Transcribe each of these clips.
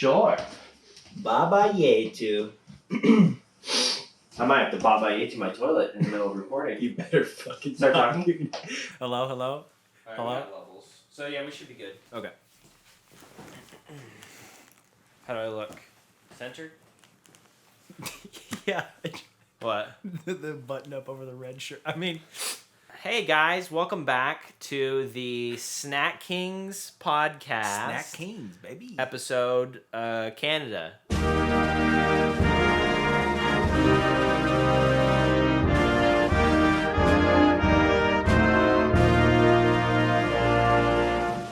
Sure. Baba Yetu. I might have to Baba Yetu my toilet in the middle of recording. You better fucking start talking. Hello? Hello? We got levels. So yeah, we should be good. Okay. How do I look? Centered? Yeah. What? The button up over the red shirt. I mean... Hey guys, welcome back to the Snack Kings podcast. Snack Kings, baby. Episode, Canada.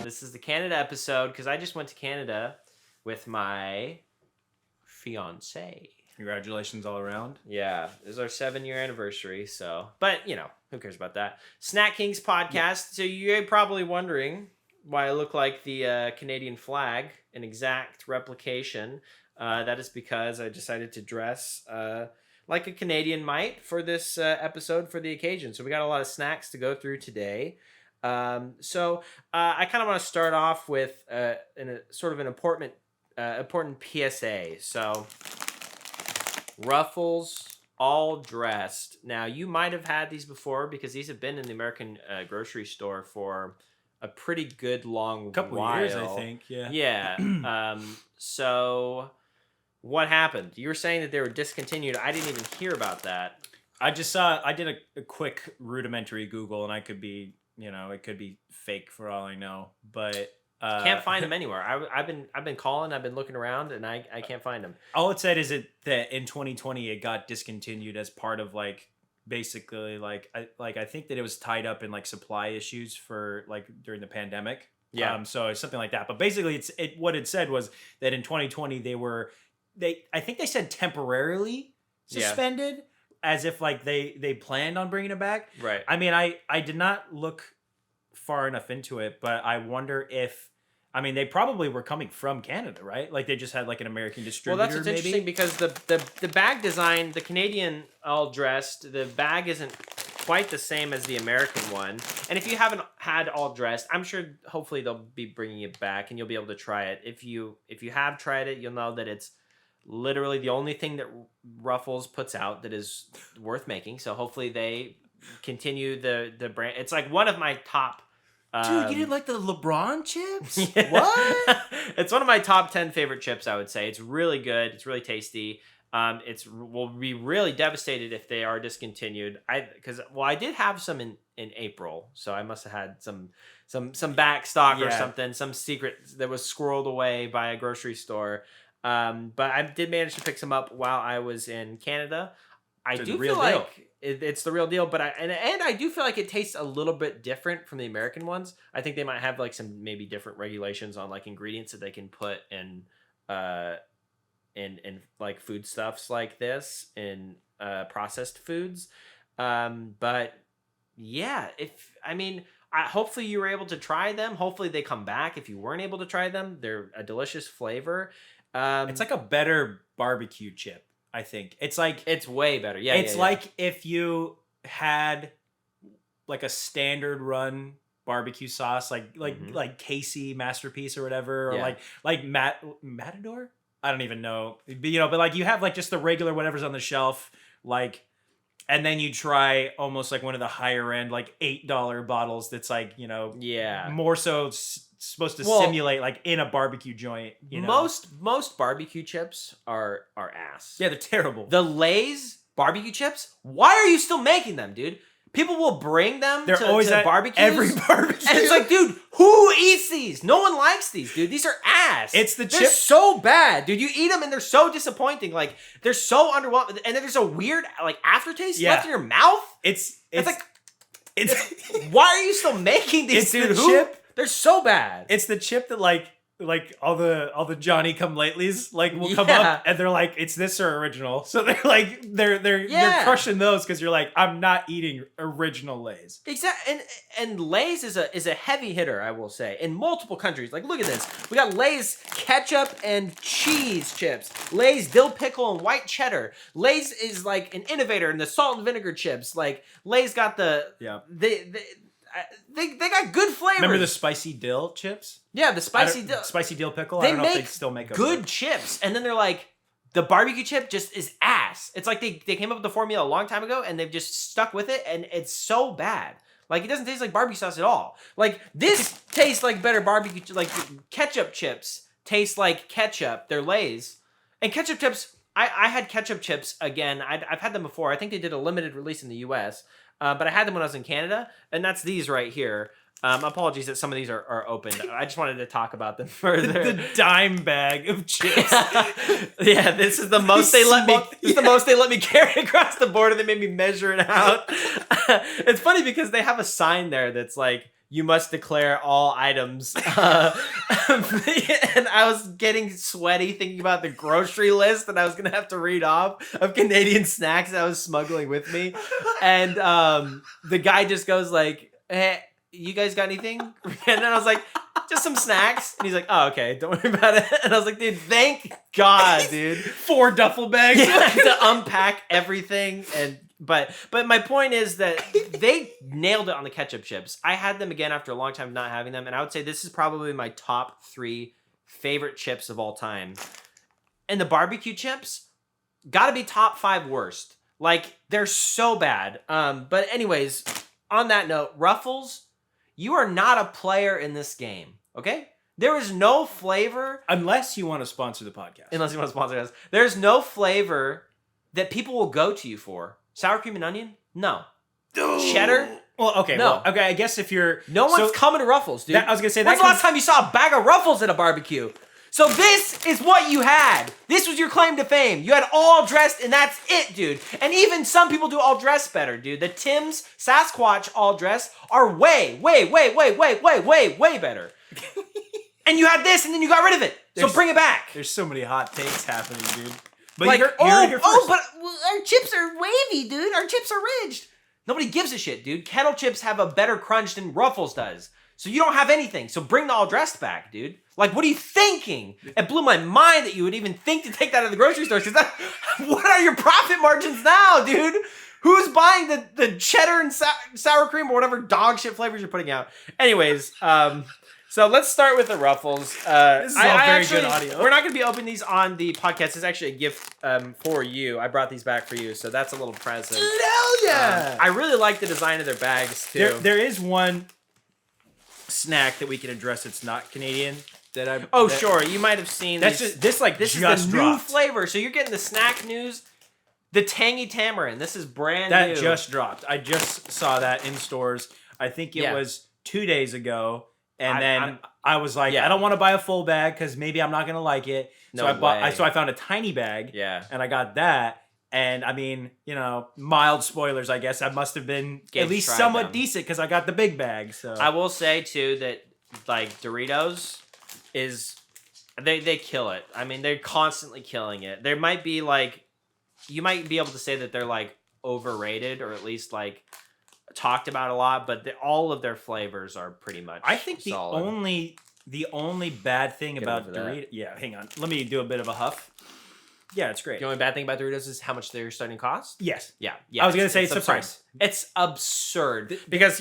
This is the Canada episode because I just went to Canada with my fiance. Congratulations all around. Yeah, this is our 7-year anniversary, so... But, you know, who cares about that? Snack Kings podcast. Yeah. So you're probably wondering why I look like the Canadian flag, an exact replication. That is because I decided to dress like a Canadian might for this episode for the occasion. So we got a lot of snacks to go through today. I kind of want to start off with sort of an important PSA. So... Ruffles, all dressed. Now, you might have had these before because these have been in the American grocery store for a pretty good long couple while. Years, I think. Yeah. Yeah. So, what happened? You were saying that they were discontinued. I didn't even hear about that. I just saw. I did a quick rudimentary Google, and I could be, it could be fake for all I know, but. Can't find them anywhere. I've been calling. I've been looking around, and I can't find them. All it said is that in 2020 it got discontinued as part of basically I think that it was tied up in supply issues for during the pandemic. Yeah. So it's something like that. But basically, what it said was that in 2020 I think they said temporarily suspended, as if they planned on bringing it back. Right. I mean, I did not look far enough into it, but I wonder if they probably were coming from Canada, right? They just had an American distributor. Well, that's what's interesting because the bag design, the Canadian all dressed, the bag isn't quite the same as the American one. And if you haven't had all dressed, I'm sure hopefully they'll be bringing it back and you'll be able to try it. If you have tried it, you'll know that it's literally the only thing that Ruffles puts out that is worth making. So hopefully they continue the brand. It's one of my top. Dude, you didn't like the LeBron chips? Yeah. What? It's one of my top 10 favorite chips, I would say. It's really good. It's really tasty. We'll be really devastated if they are discontinued. I did have some in April, so I must have had some back stock or something, some secret that was squirreled away by a grocery store. But I did manage to pick some up while I was in Canada. I do feel like it's the real deal, but I do feel like it tastes a little bit different from the American ones. I think they might have some maybe different regulations on ingredients that they can put in foodstuffs like this in processed foods. But yeah, hopefully you were able to try them. Hopefully they come back. If you weren't able to try them, they're a delicious flavor. It's like a better barbecue chip. I think it's way better. Yeah, it's like if you had a standard run barbecue sauce, like Casey Masterpiece or whatever, or Matador. I don't even know, but you have just the regular whatever's on the shelf, and then you try almost one of the higher end $8 bottles that's more so supposed to simulate in a barbecue joint. Most barbecue chips are ass. Yeah, they're terrible. The Lay's barbecue chips, why are you still making them, dude? People will bring them to barbecues. Every barbecue. And it's dude, who eats these? No one likes these, dude. These are ass. They're so bad, dude. You eat them and they're so disappointing. They're so underwhelming. And then there's a weird aftertaste left in your mouth. It's why are you still making these, dude? Chip. They're so bad. It's the chip that all the Johnny come latelys will come up and they're it's this or original. So they're they're crushing those because you're I'm not eating original Lay's. Exactly. And Lay's is a heavy hitter, I will say, in multiple countries. Look at this. We got Lay's ketchup and cheese chips. Lay's dill pickle and white cheddar. Lay's is an innovator in the salt and vinegar chips. Lay's got the they got good flavors. Remember the spicy dill chips? Yeah, the spicy dill pickle. They I don't know make if they still make good chips, and then they're like the barbecue chip just is ass. It's like they came up with the formula a long time ago, and they've just stuck with it, and it's so bad. Like, it doesn't taste like barbecue sauce at all. Like, this tastes like better barbecue, like ketchup chips taste like ketchup. They're Lay's, and ketchup chips. I had ketchup chips again. I've had them before. I think they did a limited release in the U.S., but I had them when I was in Canada, and that's these right here. Apologies that some of these are open. I just wanted to talk about them further. The dime bag of chips. Yeah, this is the most they let me. This is the most they let me carry across the board, and they made me measure it out. It's funny because they have a sign there that's like, "You must declare all items." And I was getting sweaty thinking about the grocery list that I was gonna have to read off of Canadian snacks that I was smuggling with me, and the guy just goes like, "Hey, you guys got anything?" And then I was like, "Just some snacks." And he's like, "Oh, okay, don't worry about it." And I was like, "Dude, thank God, dude." 4 duffel bags. Yeah, to unpack everything. But my point is that they nailed it on the ketchup chips. I had them again after a long time of not having them, and I would say this is probably my top 3 favorite chips of all time. And the barbecue chips gotta be top 5 worst. Like, they're so bad. But anyways, on that note, Ruffles, you are not a player in this game, okay? There is no flavor. Unless you want to sponsor the podcast. Unless you want to sponsor us. There's no flavor that people will go to you for. Sour cream and onion? No. Cheddar? Well, okay. No. Well, okay, I guess if you're... No one's coming to Ruffles, dude. I was going to say... When's the last time you saw a bag of Ruffles at a barbecue? So this is what you had. This was your claim to fame. You had all dressed, and that's it, dude. And even some people do all dressed better, dude. The Tim's Sasquatch all dressed are way better. And you had this, and then you got rid of it. So bring it back. There's so many hot takes happening, dude. But like, you're here first. but our chips are wavy, dude. Our chips are ridged. Nobody gives a shit, dude. Kettle chips have a better crunch than Ruffles does. So you don't have anything. So bring the all dressed back, dude. Like, what are you thinking? It blew my mind that you would even think to take that to the grocery store. Because what are your profit margins now, dude? Who's buying the cheddar and sour cream or whatever dog shit flavors you're putting out? Anyways, so let's start with the Ruffles. This is all very good audio. We're not going to be opening these on the podcast. It's actually a gift for you. I brought these back for you, so that's a little present. Hell yeah! I really like the design of their bags, too. There is one snack that we can address that's not Canadian. Sure. You might have seen this is the new flavor. So you're getting the snack news. The tangy tamarind. This is brand new. That just dropped. I just saw that in stores. I think it was 2 days ago. And I was like, I don't want to buy a full bag because maybe I'm not going to like it. So I found a tiny bag. Yeah. And I got that. And I mean, mild spoilers, I guess. I must have been at least somewhat decent because I got the big bag. So I will say too that like Doritos they kill it. I mean, they're constantly killing it. There might be like, you might be able to say that they're like overrated or at least like talked about a lot, but all of their flavors are pretty much I think solid. the only bad thing about Doritos... Yeah, hang on. Let me do a bit of a huff. Yeah, it's great. The only bad thing about Doritos is how much they're starting to cost? Yes. Yeah. I was going to say it's the price. It's absurd. Because,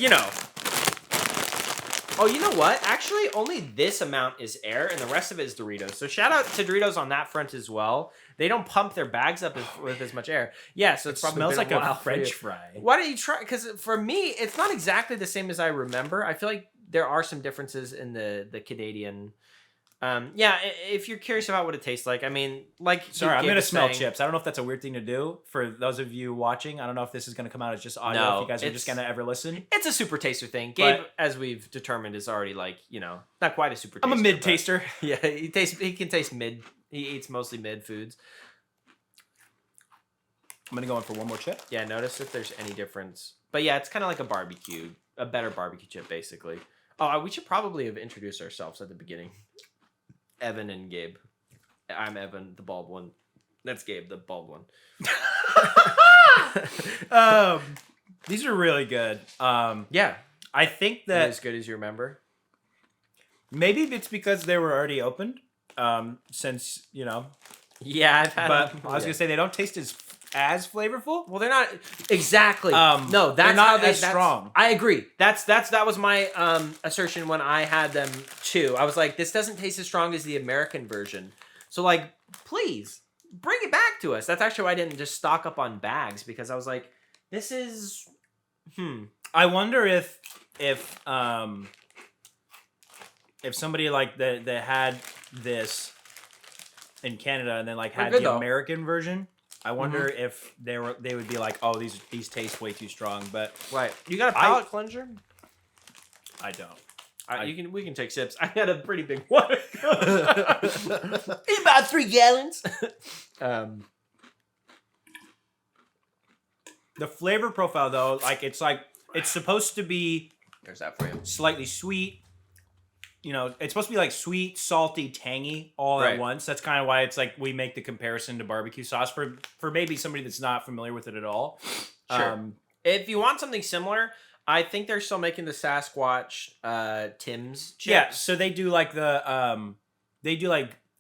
oh, you know what? Actually, only this amount is air, and the rest of it is Doritos. So shout out to Doritos on that front as well. They don't pump their bags up with as much air. Yeah, so it probably smells like a French fry. Why don't you try? Because for me, it's not exactly the same as I remember. I feel like there are some differences in the Canadian. If you're curious about what it tastes like, I mean, sorry, I'm gonna smell chips. I don't know if that's a weird thing to do for those of you watching. I don't know if this is gonna come out as just audio. No, if you guys are just gonna ever listen. It's a super taster thing. Gabe, as we've determined, is already not quite a super taster. I'm a mid taster. Yeah, he can taste mid. He eats mostly mid foods. I'm gonna go in for one more chip. Yeah, notice if there's any difference. But yeah, it's kind of like a better barbecue chip, basically. Oh, we should probably have introduced ourselves at the beginning. Evan and Gabe. I'm Evan, the bald one. That's Gabe, the bald one. These are really good. Yeah. I think that... As good as you remember? Maybe it's because they were already opened. Since, Yeah, I've had But I was going to say, they don't taste as as flavorful. Well, they're not exactly. No, that's they're not how they, as strong. I agree. That was my assertion when I had them too. I was like, this doesn't taste as strong as the American version. So like, please bring it back to us. That's actually why I didn't just stock up on bags, because I was like, this is I wonder if somebody like that had this in Canada and then like had the American version, I wonder if they would be like, oh, these taste way too strong. But right, you got a palate cleanser? I don't. We can take sips. I had a pretty big one. About 3 gallons. The flavor profile though, it's supposed to be. There's that for you. Slightly sweet. You know, it's supposed to be like sweet, salty, tangy all at once. That's kind of why it's like we make the comparison to barbecue sauce for maybe somebody that's not familiar with it at all. Sure. If you want something similar, I think they're still making the Sasquatch Tim's chips. Yeah, so they do like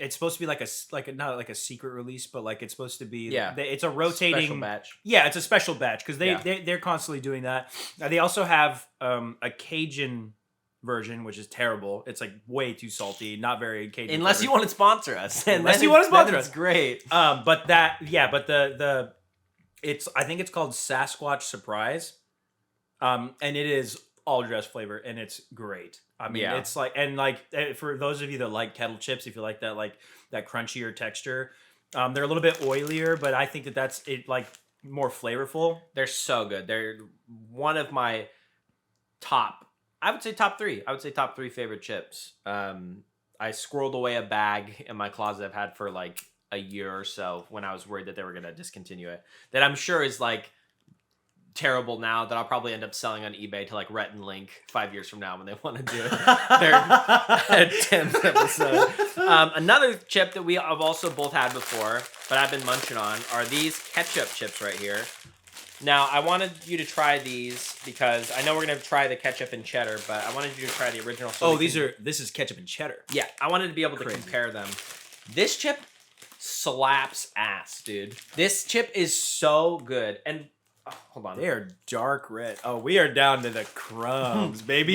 it's supposed to be like a not like a secret release, but like it's supposed to be it's a rotating special batch. Yeah, it's a special batch because they're constantly doing that. They also have a Cajun version, which is terrible. It's like way too salty, not very Cajun. Unless you want to sponsor us. Unless you want to sponsor us, it's great. But it's I think it's called Sasquatch Surprise. And it is all dressed flavor, and it's great. I mean, it's like, and like for those of you that like kettle chips, if you like that crunchier texture, they're a little bit oilier, but I think that's it, like more flavorful. They're so good. They're one of my top 3. I would say top 3 favorite chips. I squirreled away a bag in my closet I've had for like a year or so when I was worried that they were going to discontinue it. That I'm sure is like terrible now, that I'll probably end up selling on eBay to like Rhett and Link 5 years from now when they want to do their 10th episode. Another chip that we have also both had before, but I've been munching on, are these ketchup chips right here. Now, I wanted you to try these because I know we're going to try the ketchup and cheddar, but I wanted you to try the original. So this is ketchup and cheddar. Yeah, I wanted to be able to compare them. This chip slaps ass, dude. This chip is so good. And hold on. They are dark red. Oh, we are down to the crumbs, baby.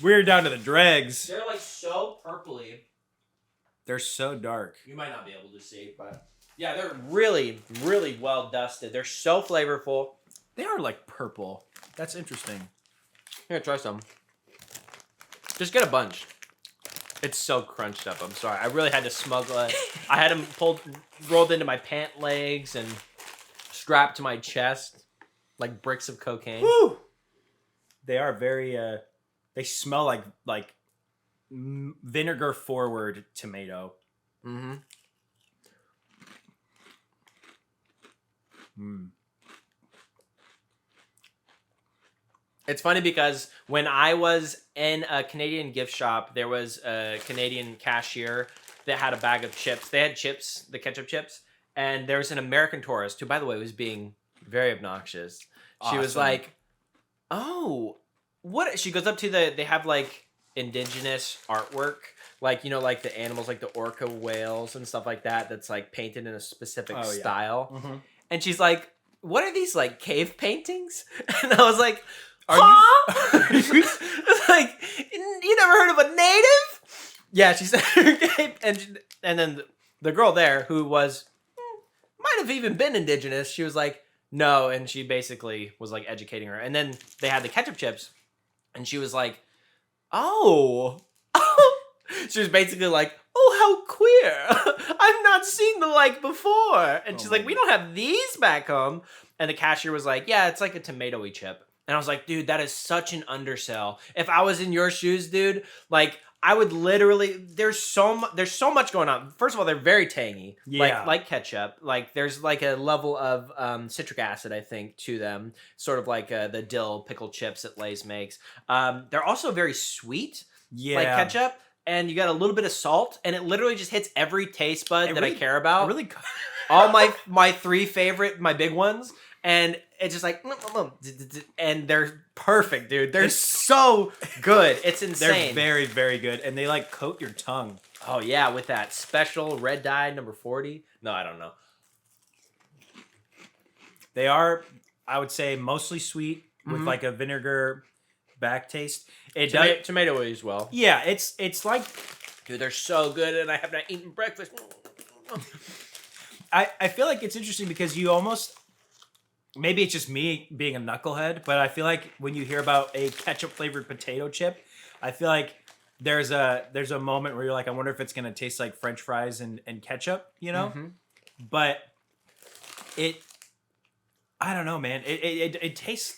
We're down to the dregs. They're like so purpley. They're so dark. You might not be able to see, but yeah, they're really, really well dusted. They're so flavorful. They are like purple. That's interesting. Here, try some. Just get a bunch. It's so crunched up. I'm sorry. I really had to smuggle it. I had them rolled into my pant legs and strapped to my chest like bricks of cocaine. Woo! They are very. They smell like vinegar forward tomato. Mm-hmm. It's funny because when I was in a Canadian gift shop, there was a Canadian cashier that had a bag of chips. They had chips, the ketchup chips, and there was an American tourist who, by the way, was being very obnoxious. She was like, "Oh, what?" She goes up to they have like indigenous artwork, like, you know, like the animals, like the orca whales and stuff like that. That's like painted in a specific style. Yeah. Mm-hmm. And she's like, "What are these, like cave paintings?" And I was like, Are you? It's like, you never heard of a native? Yeah, she said, and then the girl there who was might have even been indigenous. She was like, no, and she basically was like educating her. And then they had the ketchup chips, and she was like, oh. She was basically like, oh, how queer. I've not seen the like before. And she's like, we don't have these back home. And the cashier was like, yeah, it's like a tomatoey chip. And I was like, dude, that is such an undersell. If I was in your shoes, dude, like I would literally, there's so much going on. First of all, they're very tangy, like ketchup. Like there's like a level of citric acid, I think, to them, sort of like the dill pickle chips that Lay's makes. They're also very sweet, like ketchup. And you got a little bit of salt, and it literally just hits every taste bud that I care about. All my 3 favorite, my big ones. And it's just like, and they're perfect, dude. They're so good. It's insane. They're very, very good. And they like coat your tongue. Oh, yeah, with that special red dye number 40. No, I don't know. They are, I would say, mostly sweet with like a vinegar back taste. It does tomato as well. Yeah, it's like, dude, they're so good, and I have not eaten breakfast. I feel like it's interesting because you almost, maybe it's just me being a knucklehead, but I feel like when you hear about a ketchup flavored potato chip, I feel like there's a moment where you're like, I wonder if it's gonna taste like French fries and ketchup, you know? But I don't know, man. It tastes.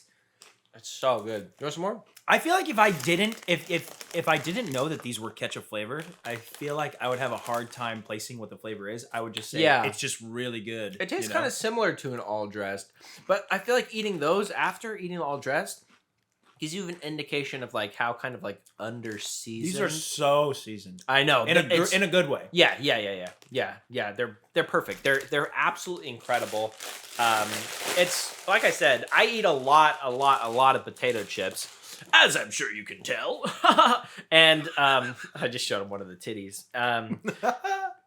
It's so good. You want some more? I feel like if I didn't know that these were ketchup flavored, I feel like I would have a hard time placing what the flavor is. I would just say it's just really good. It tastes kind of similar to an all dressed, but I feel like eating those after eating all dressed gives you an indication of like how kind of like under seasoned. These are so seasoned. I know in a good way. Yeah. They're perfect. They're absolutely incredible. It's like I said, I eat a lot of potato chips, as I'm sure you can tell. And I just showed him one of the titties.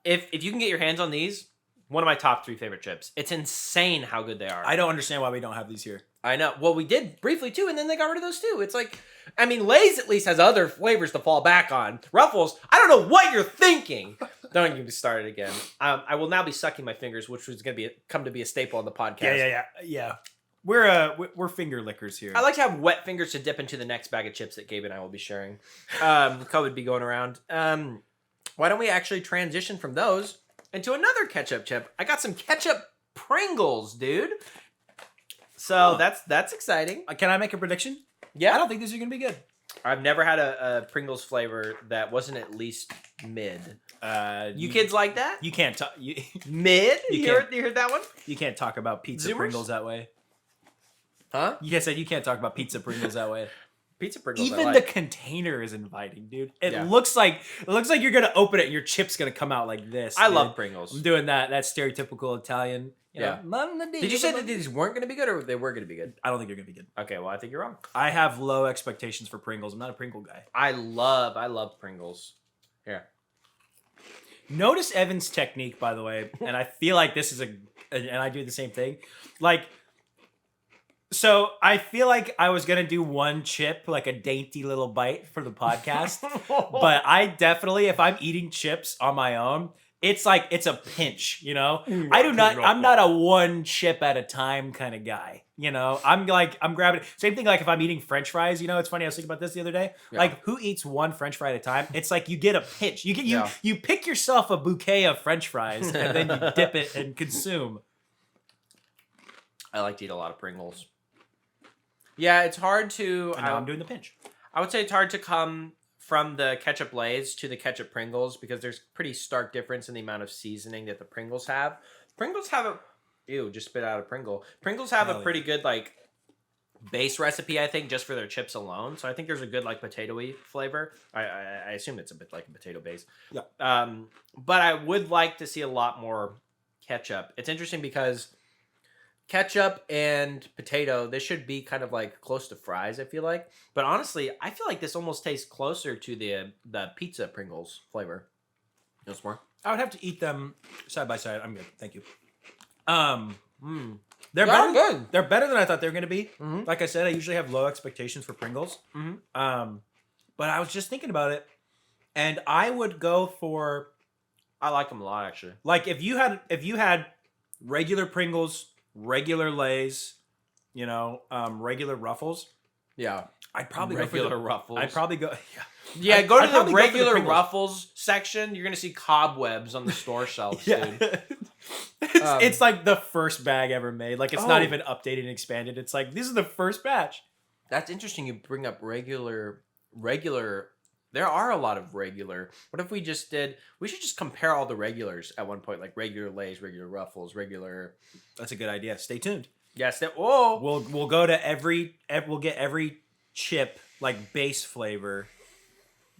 If you can get your hands on these, one of my top 3 favorite chips. It's insane how good they are. I don't understand why we don't have these here. I know. Well, we did briefly too, and then they got rid of those too. It's like, I mean, Lay's at least has other flavors to fall back on. Ruffles, I don't know what you're thinking. Don't get me started again. I will now be sucking my fingers, which was going to come to be a staple on the podcast. Yeah. We're finger lickers here. I like to have wet fingers to dip into the next bag of chips that Gabe and I will be sharing. COVID be going around. Why don't we actually transition from those into another ketchup chip? I got some ketchup Pringles, dude. So that's exciting. Can I make a prediction? Yeah. I don't think these are going to be good. I've never had a Pringles flavor that wasn't at least mid. You kids like that? You can't talk. Mid? You heard that one? You can't talk about pizza Pringles that way. Huh? You said you can't talk about pizza Pringles that way. Pizza Pringles. Even the container is inviting, dude. It looks like you're gonna open it and your chip's gonna come out like this. I love Pringles. I'm doing that stereotypical Italian. You know, Did you say that these weren't gonna be good or they were gonna be good? I don't think they're gonna be good. Okay, well I think you're wrong. I have low expectations for Pringles. I'm not a Pringle guy. I love Pringles. Here. Notice Evan's technique, by the way, and I feel like this is and I do the same thing. Like, so I feel like I was gonna do one chip, like a dainty little bite for the podcast, but I definitely, if I'm eating chips on my own, it's like it's a pinch, you know. I'm not a one chip at a time kind of guy, you know. I'm grabbing. Same thing like if I'm eating French fries, you know. It's funny. I was thinking about this the other day. Yeah. Like, who eats one French fry at a time? It's like you get a pinch. You pick yourself a bouquet of French fries and then you dip it and consume. I like to eat a lot of Pringles. Yeah, it's hard to. And now I'm doing the pinch. I would say it's hard to come from the ketchup Lay's to the ketchup Pringles because there's pretty stark difference in the amount of seasoning that the Pringles have. Pringles have a... Ew, just spit out a Pringle. Pringles have a pretty good, like, base recipe, I think, just for their chips alone. So I think there's a good, like, potato-y flavor. I assume it's a bit like a potato base. Yeah. But I would like to see a lot more ketchup. It's interesting because ketchup and potato, this should be kind of like close to fries, I feel like. But honestly, I feel like this almost tastes closer to the pizza Pringles flavor. No more? I would have to eat them side by side. I'm good. Thank you. They're good. They're better than I thought they were going to be. Mm-hmm. Like I said, I usually have low expectations for Pringles. Mm-hmm. But I was just thinking about it, and I would go for... I like them a lot, actually. Like, if you had regular Pringles, regular Lay's, you know, regular Ruffles. Yeah. I'd probably go for the Ruffles. I'd probably go... Yeah, go to the regular Ruffles section. You're going to see cobwebs on the store shelves, dude. It's like the first bag ever made. Like, it's not even updated and expanded. It's like, this is the first batch. That's interesting. You bring up regular. There are a lot of regular. What if we just did... We should just compare all the regulars at one point. Like regular Lay's, regular Ruffles, regular... That's a good idea. Stay tuned. Yes. Oh! We'll go to we'll get every chip, like, base flavor.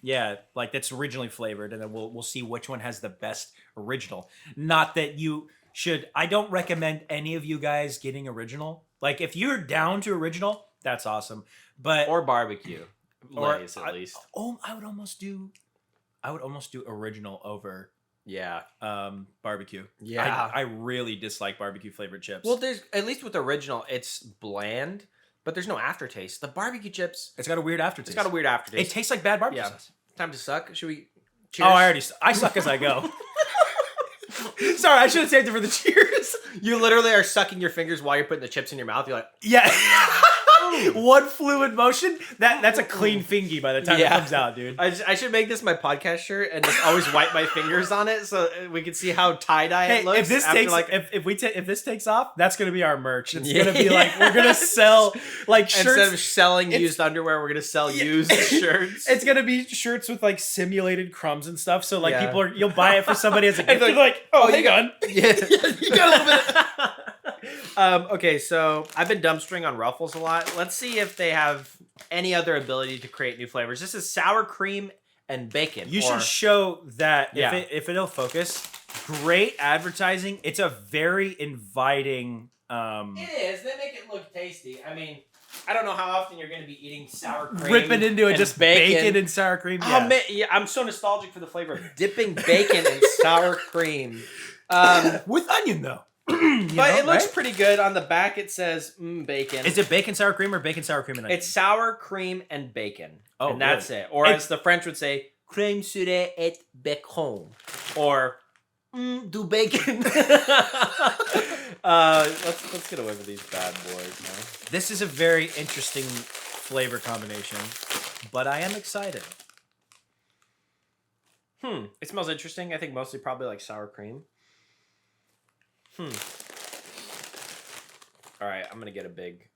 Yeah, like that's originally flavored, and then we'll see which one has the best original. Not that you should... I don't recommend any of you guys getting original. Like, if you're down to original, that's awesome. But or barbecue. Lay's, at least. I would almost do original over Yeah. Barbecue. Yeah. I really dislike barbecue flavored chips. Well, there's at least with the original, it's bland, but there's no aftertaste. The barbecue chips, it's got a weird aftertaste. it's got a weird aftertaste. It tastes like bad barbecue sauce. Time to suck. Should we? Cheers? Oh, I suck as I go. Sorry, I should have saved it for the cheers. You literally are sucking your fingers while you're putting the chips in your mouth. You're like, yeah. One fluid motion. That's a clean fingy by the time it comes out, dude. I should make this my podcast shirt and just always wipe my fingers on it so we can see how tie-dye it looks. If this after takes if this takes off, that's gonna be our merch. It's gonna be like we're gonna sell like shirts. Instead of selling used underwear, we're gonna sell used shirts. It's gonna be shirts with like simulated crumbs and stuff. So like you'll buy it for somebody as a gift. And like, oh, hang on. Yeah, you got a little bit. Okay, so I've been dumpstering on Ruffles a lot. Let's see if they have any other ability to create new flavors. This is sour cream and bacon. You should show that if it'll focus. Great advertising. It's a very inviting. It is. They make it look tasty. I mean, I don't know how often you're going to be eating sour cream. Ripping into it, just bacon and sour cream. Yeah. Oh, man, I'm so nostalgic for the flavor of dipping bacon in sour cream. With onion, though. It looks pretty good. On the back, it says bacon. Is it bacon sour cream or bacon sour cream and onion? It's sour cream and bacon. Oh, and that's it. Or as the French would say, crème sirée et bacon. Or du bacon. Let's get away with these bad boys now. This is a very interesting flavor combination, but I am excited. It smells interesting. I think mostly probably like sour cream. All right, I'm gonna get a big.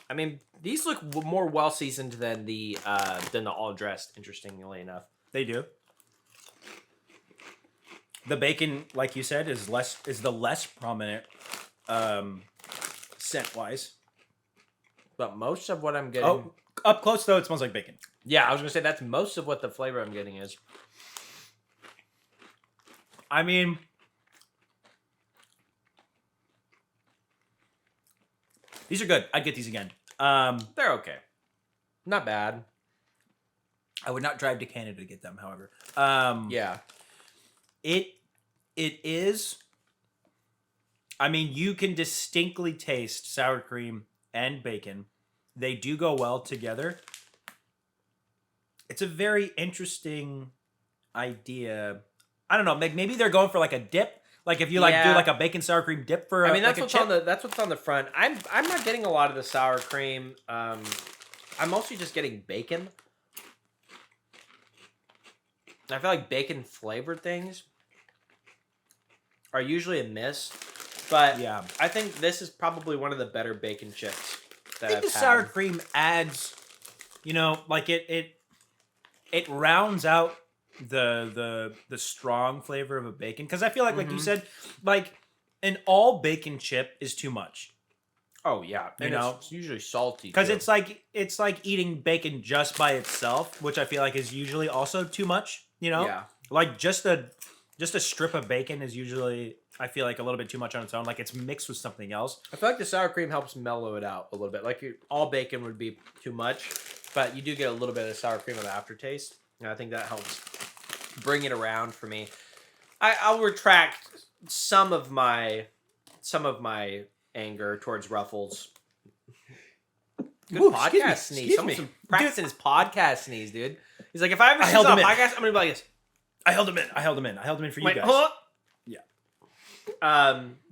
I mean, these look more well seasoned than the all dressed. Interestingly enough, they do. The bacon, like you said, is the less prominent scent wise. But most of what I'm getting. Oh, up close though, it smells like bacon. Yeah, I was gonna say that's most of what the flavor I'm getting is. I mean, these are good. I'd get these again. They're okay. Not bad. I would not drive to Canada to get them, however. Yeah. It is. I mean, you can distinctly taste sour cream and bacon. They do go well together. It's a very interesting idea. I don't know. Maybe they're going for like a dip. Like if you do like a bacon sour cream dip for. I mean, that's like what's on the front. I'm not getting a lot of the sour cream. I'm mostly just getting bacon. I feel like bacon flavored things are usually a miss, but yeah, I think this is probably one of the better bacon chips that I've the had. sour cream adds, like it rounds out the strong flavor of a bacon, because I feel like you said, like an all bacon chip is too much. Oh yeah, and it's usually salty because it's like eating bacon just by itself, which I feel like is usually also too much. Yeah, like just a strip of bacon is usually, I feel like, a little bit too much on its own. Like it's mixed with something else. I feel like the sour cream helps mellow it out a little bit. Like all bacon would be too much, but you do get a little bit of sour cream of the aftertaste, and I think that helps bring it around for me. I'll retract some of my anger towards Ruffles. Good Ooh, podcast sneeze. Someone's practicing his podcast sneeze, dude. He's like, if I ever see a podcast, I'm gonna be like this. I held him in for you guys. Huh? Yeah.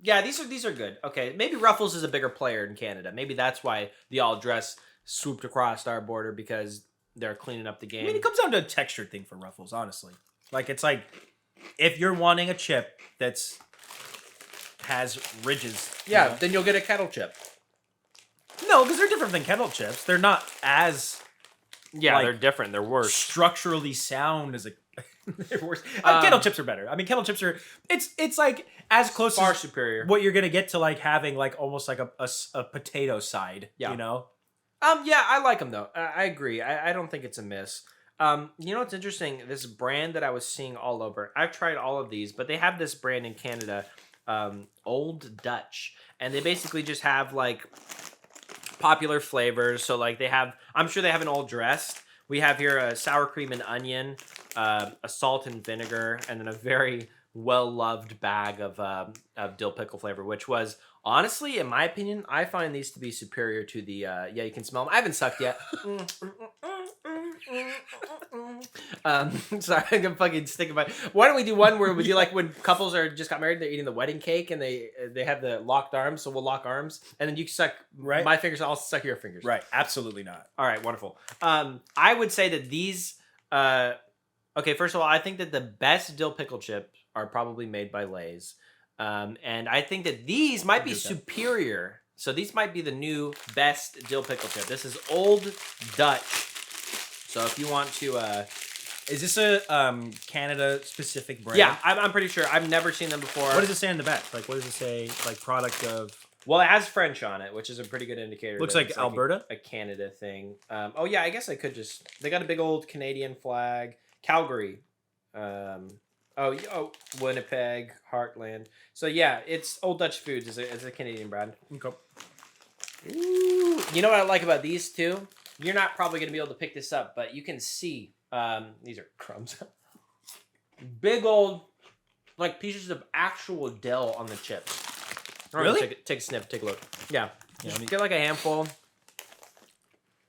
Yeah, these are good. Okay, maybe Ruffles is a bigger player in Canada. Maybe that's why the all dress swooped across our border, because they're cleaning up the game. I mean, it comes down to a texture thing for Ruffles, honestly. Like, it's like, if you're wanting a chip that's has ridges, then you'll get a kettle chip. No, because they're different than kettle chips. They're not as they're different. They're worse. Structurally sound as a. They're worse. Kettle chips are better. I mean, kettle chips are. It's like as close far as superior. What you're gonna get to like having like almost like a potato side. Yeah. Yeah, I like them though. I agree. I don't think it's a miss. What's interesting? This brand that I was seeing all over. I've tried all of these, but they have this brand in Canada, Old Dutch, and they basically just have like popular flavors. So like I'm sure they have an all dressed. We have here a sour cream and onion. a salt and vinegar, and then a very well-loved bag of dill pickle flavor, which was honestly, in my opinion, I find these to be superior to the. Yeah, you can smell them. I haven't sucked yet. Sorry, I'm gonna fucking stick about. Why don't we do one where we do like when couples are just got married, they're eating the wedding cake and they have the locked arms, so we'll lock arms and then you suck my fingers, I'll suck your fingers. Right, absolutely not. All right, wonderful. I would say that these. Okay, first of all, I think that the best dill pickle chips are probably made by Lay's, and I think that these might be superior. So these might be the new best dill pickle chip. This is Old Dutch. So if you want to, is this a Canada specific brand? Yeah, I'm pretty sure. I've never seen them before. What does it say on the back? Like, what does it say? Like, product of. Well, it has French on it, which is a pretty good indicator. Looks like Alberta, a Canada thing. Oh yeah, I guess I could just. They got a big old Canadian flag. Calgary. Winnipeg, Heartland. So yeah, it's Old Dutch Foods. It's a Canadian brand. Okay. Ooh. You know what I like about these two? You're not probably going to be able to pick this up, but you can see these are crumbs. Big old, like pieces of actual dill on the chips. Really? Take a sniff. Take a look. Yeah. Get like a handful.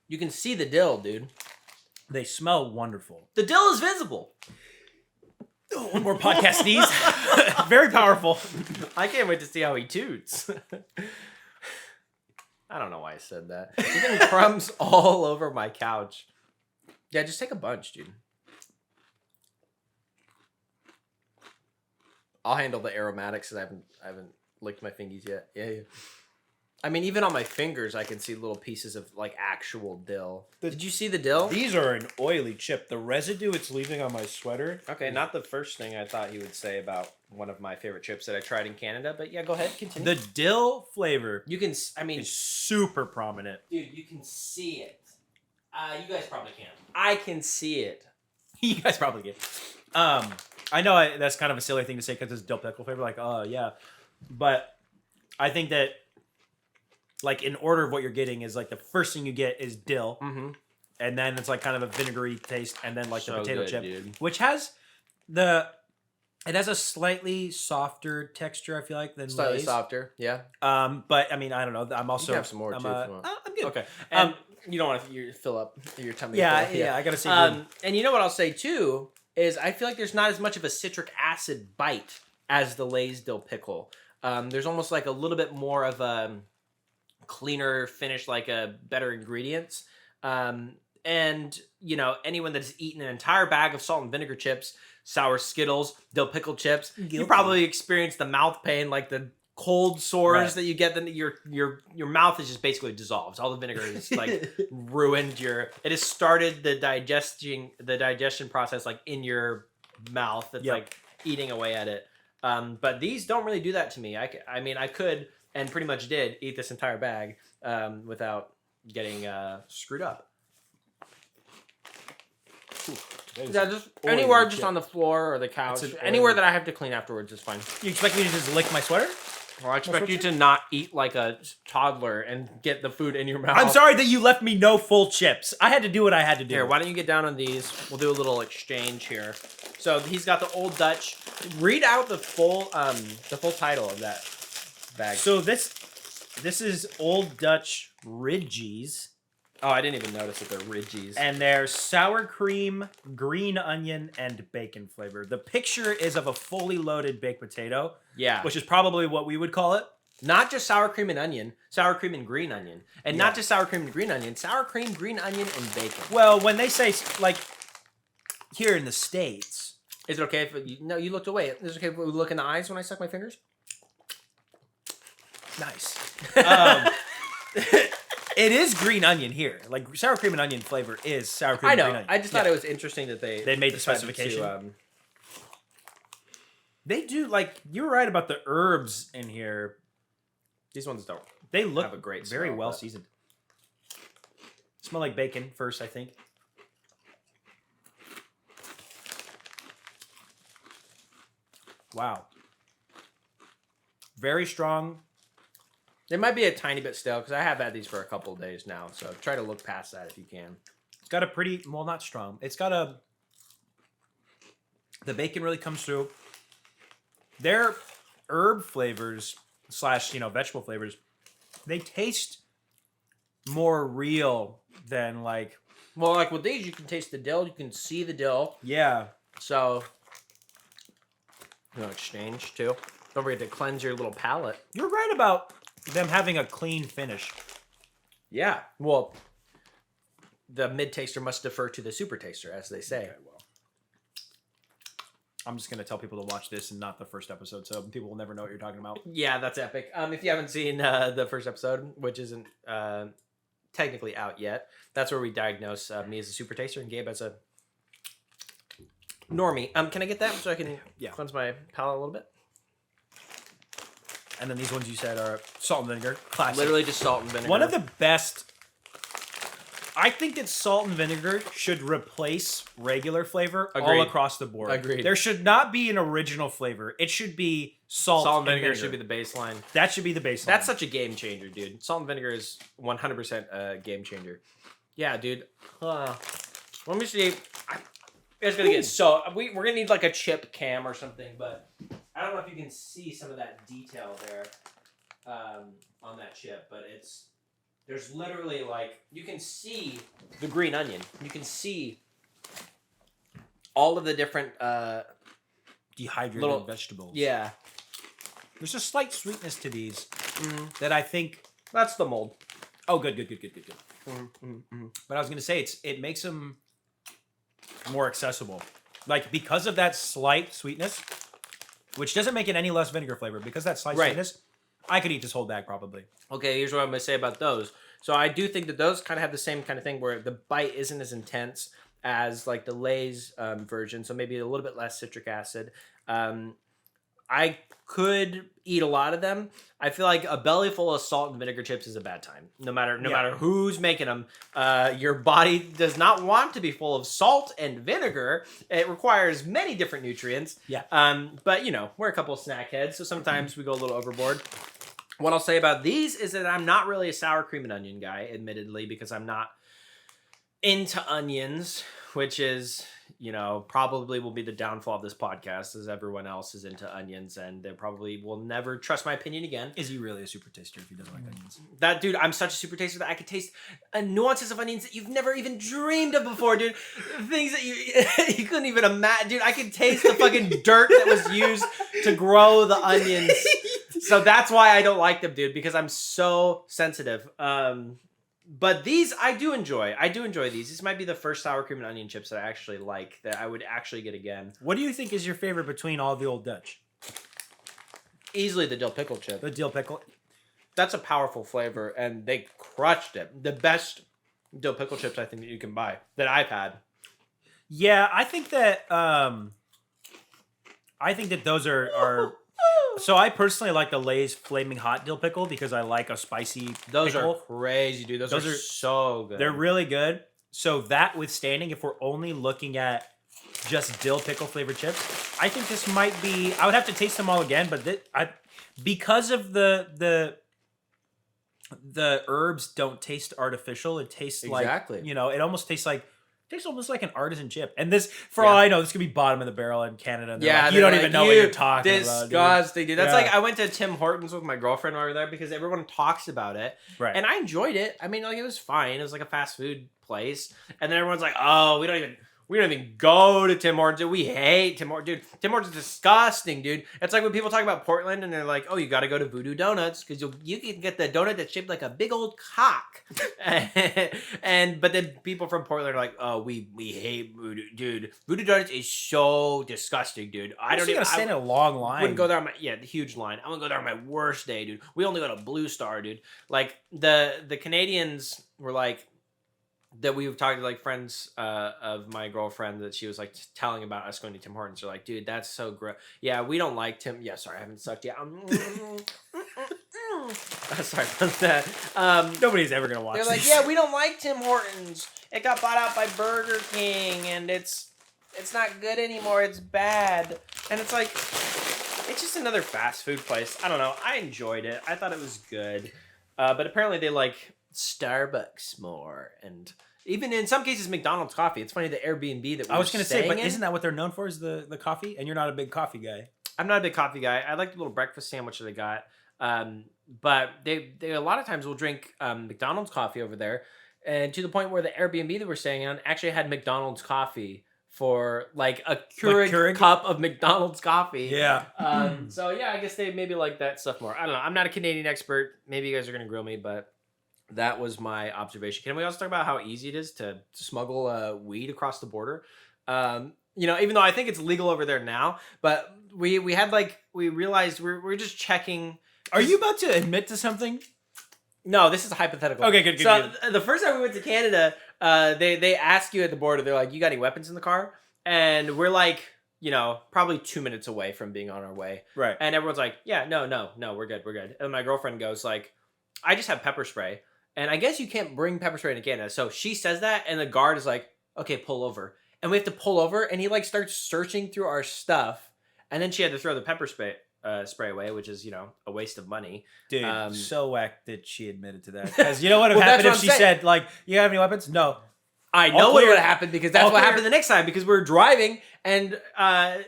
You can see the dill, dude. They smell wonderful. The dill is visible. One more podcast sneeze. Very powerful. I can't wait to see how he toots. I don't know why I said that. You're getting crumbs all over my couch. Yeah, just take a bunch, dude. I'll handle the aromatics because I haven't licked my fingies yet. Yeah. I mean, even on my fingers, I can see little pieces of like actual dill. Did you see the dill? These are an oily chip. The residue it's leaving on my sweater. Okay, not the first thing I thought you would say about one of my favorite chips that I tried in Canada, but yeah, go ahead, continue. The dill flavor, you can, is super prominent. Dude, you can see it. You guys probably can't. I can see it. You guys probably can. I know that's kind of a silly thing to say because it's dill pickle flavor. Like, oh yeah, but I think that. Like, in order of what you're getting is, like, the first thing you get is dill. Mm-hmm. And then it's, like, kind of a vinegary taste. And then, like, the potato chip. Dude. Which has it has a slightly softer texture, I feel like, than Slightly Lay's. Softer, yeah. But, I mean, I don't know. I'm also... You can have some more, too. I'm good. Okay. And you don't want to fill up your tummy. Yeah, I gotta say... and you know what I'll say, too, is I feel like there's not as much of a citric acid bite as the Lay's dill pickle. There's almost, like, a little bit more of a... cleaner finish, like a better ingredients, and you know, anyone that's eaten an entire bag of salt and vinegar chips, sour Skittles, dill pickle chips, you probably experienced the mouth pain, like the cold sores that you get. Then your mouth is just basically dissolved. All the vinegar is like ruined it has started the digestion process like in your mouth. It's like eating away at it. But these don't really do that to me. I mean I could. And pretty much did eat this entire bag without getting screwed up. Yeah, just anywhere, just on the floor or the couch, anywhere that I have to clean afterwards is fine. You expect me to just lick my sweater? Well, I expect you to not eat like a toddler and get the food in your mouth. I'm sorry that you left me no full chips. I had to do what I had to do. Here, why don't you get down on these? We'll do a little exchange here. So he's got the Old Dutch. Read out the full title of that bag. So this is Old Dutch Ridgies. Oh, I didn't even notice that they're Ridgies. And they're sour cream, green onion, and bacon flavor. The picture is of a fully loaded baked potato. Yeah. Which is probably what we would call it. Not just sour cream and onion, sour cream and green onion. And not just sour cream and green onion, sour cream, green onion, and bacon. Well, when they say, like, here in the States... Is it okay if... No, you looked away. Is it okay if we look in the eyes when I suck my fingers? Nice. It is green onion here. Like, sour cream and onion flavor is sour cream and green onion. I just thought it was interesting that they made the specification. They do, like, you were right about the herbs in here. These ones don't. They look have a great very smell, well seasoned. Smell like bacon first, I think. Wow. Very strong. They might be a tiny bit stale because I have had these for a couple of days now. So try to look past that if you can. It's got a pretty, well, not strong. It's got a The bacon really comes through. Their herb flavors / vegetable flavors, they taste more real than like. Well, like with these, you can taste the dill. You can see the dill. Yeah. So, exchange too. Don't forget to cleanse your little palate. You're right about them having a clean finish. Yeah. Well, the mid taster must defer to the super taster, as they say. Okay, well. I'm just going to tell people to watch this and not the first episode, so people will never know what you're talking about. Yeah, that's epic. If you haven't seen the first episode, which isn't technically out yet, that's where we diagnose me as a super taster and Gabe as a normie. Can I get that so I can cleanse my palate a little bit? And then these ones you said are salt and vinegar. Classic. Literally just salt and vinegar. One of the best. I think that salt and vinegar should replace regular flavor all across the board. Agreed. There should not be an original flavor. It should be salt and vinegar. Should be the baseline. That should be the baseline. That's such a game changer, dude. Salt and vinegar is 100% a game changer. Yeah, dude. Let me see. It's gonna get so. We're gonna need like a chip cam or something, but I don't know if you can see some of that detail there on that chip, but there's literally like you can see the green onion. You can see all of the different dehydrated vegetables. Yeah, there's a slight sweetness to these that I think that's the mold. Oh, good. But I was gonna say it makes them more accessible, like because of that slight sweetness, which doesn't make it any less vinegar flavor. Because that slight sweetness, I could eat this whole bag probably. Okay, here's what I'm gonna say about those. So I do think that those kind of have the same kind of thing where the bite isn't as intense as like the Lay's version, so maybe a little bit less citric acid. I could eat a lot of them. I feel like a belly full of salt and vinegar chips is a bad time. No matter who's making them, your body does not want to be full of salt and vinegar. It requires many different nutrients. Yeah. But we're a couple of snack heads, so sometimes we go a little overboard. What I'll say about these is that I'm not really a sour cream and onion guy, admittedly, because I'm not into onions, which is, probably will be the downfall of this podcast, as everyone else is into onions, and they probably will never trust my opinion again. Is he really a super taster if he doesn't like onions? That dude, I'm such a super taster that I could taste nuances of onions that you've never even dreamed of before, dude. Things that you couldn't even imagine. Dude, I could taste the fucking dirt that was used to grow the onions. So that's why I don't like them, dude, because I'm so sensitive. But these I do enjoy. I do enjoy these. This might be the first sour cream and onion chips that I actually like, that I would actually get again. What do you think is your favorite between all the Old Dutch? Easily the dill pickle chip. The dill pickle. That's a powerful flavor, and they crushed it. The best dill pickle chips I think that you can buy, that I've had. Yeah, I think that those are so I personally like the Lay's Flaming Hot Dill Pickle because I like a spicy Those pickle. are crazy, dude. Those are so good. They're really good. So that withstanding, if we're only looking at just dill pickle flavored chips, I think this might be. I would have to taste them all again, but because of the herbs don't taste artificial. It tastes like it almost tastes like. Tastes almost like an artisan chip. And this, for all I know, this could be bottom of the barrel in Canada. And you don't even know what you're talking about. Disgusting, dude. That's like, I went to Tim Hortons with my girlfriend over there because everyone talks about it. Right. And I enjoyed it. I mean, like, it was fine. It was like a fast food place. And then everyone's like, oh, we don't even go to Tim Hortons. Dude, we hate Tim Hortons. Dude, Tim Hortons is disgusting, dude. It's like when people talk about Portland and they're like, oh, you got to go to Voodoo Donuts because you can get the donut that's shaped like a big old cock. But then people from Portland are like, oh, we hate Voodoo. Dude, Voodoo Donuts is so disgusting, dude. I don't even stand in a long line. Wouldn't go there on the huge line. I wouldn't go there on my worst day, dude. We only go to Blue Star, dude. Like the Canadians were like, that we've talked to like friends of my girlfriend that she was like telling about us going to Tim Hortons. They're like, dude, that's so gross. Yeah, we don't like Tim. Yeah, sorry, I haven't sucked yet. Sorry about that. Nobody's ever gonna watch. They're like, yeah, we don't like Tim Hortons. It got bought out by Burger King, and it's not good anymore. It's bad, and it's like, it's just another fast food place. I don't know. I enjoyed it. I thought it was good, but apparently they like Starbucks more, and Even in some cases, McDonald's coffee. It's funny, the Airbnb that I was going to say, but in, isn't that what they're known for? Is the coffee? And you're not a big coffee guy. I'm not a big coffee guy. I like the little breakfast sandwich that they got. But they a lot of times will drink McDonald's coffee over there, and to the point where the Airbnb that we're staying on actually had McDonald's coffee for like a Keurig cup of McDonald's coffee. Yeah. So yeah, I guess they maybe like that stuff more. I don't know. I'm not a Canadian expert. Maybe you guys are gonna grill me, but that was my observation. Can we also talk about how easy it is to smuggle weed across the border? You know, even though I think it's legal over there now, but we realized we're just checking. Are you about to admit to something? No, this is a hypothetical. Okay, good. So the first time we went to Canada, they ask you at the border, they're like, "You got any weapons in the car?" And we're like, you know, probably 2 minutes away from being on our way. Right. And everyone's like, "Yeah, no, we're good." And my girlfriend goes like, "I just have pepper spray." And I guess you can't bring pepper spray into Canada. So she says that, and the guard is like, "Okay, pull over." And we have to pull over, and he like starts searching through our stuff. And then she had to throw the pepper spray away, which is, you know, a waste of money. Dude, so whack that she admitted to that. Because you know what would happen if she said, like, "You have any weapons?" No. I know what would have happened, because that's what happened the next time, because we were driving, and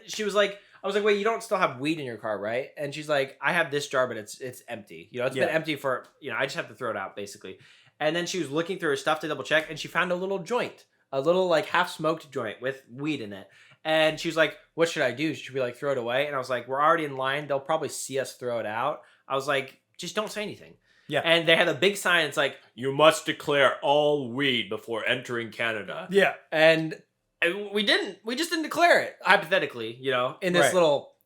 she was like, I was like, "Wait, you don't still have weed in your car, right?" And she's like, "I have this jar, but it's empty. You know, it's been empty for, you know, I just have to throw it out, basically." And then she was looking through her stuff to double check, and she found a little joint, a little like half smoked joint with weed in it. And she was like, "What should I do? Should we like throw it away?" And I was like, "We're already in line. They'll probably see us throw it out." I was like, "Just don't say anything." Yeah. And they had a big sign. It's like, "You must declare all weed before entering Canada." Yeah. And we didn't. We just didn't declare it, hypothetically, you know, in this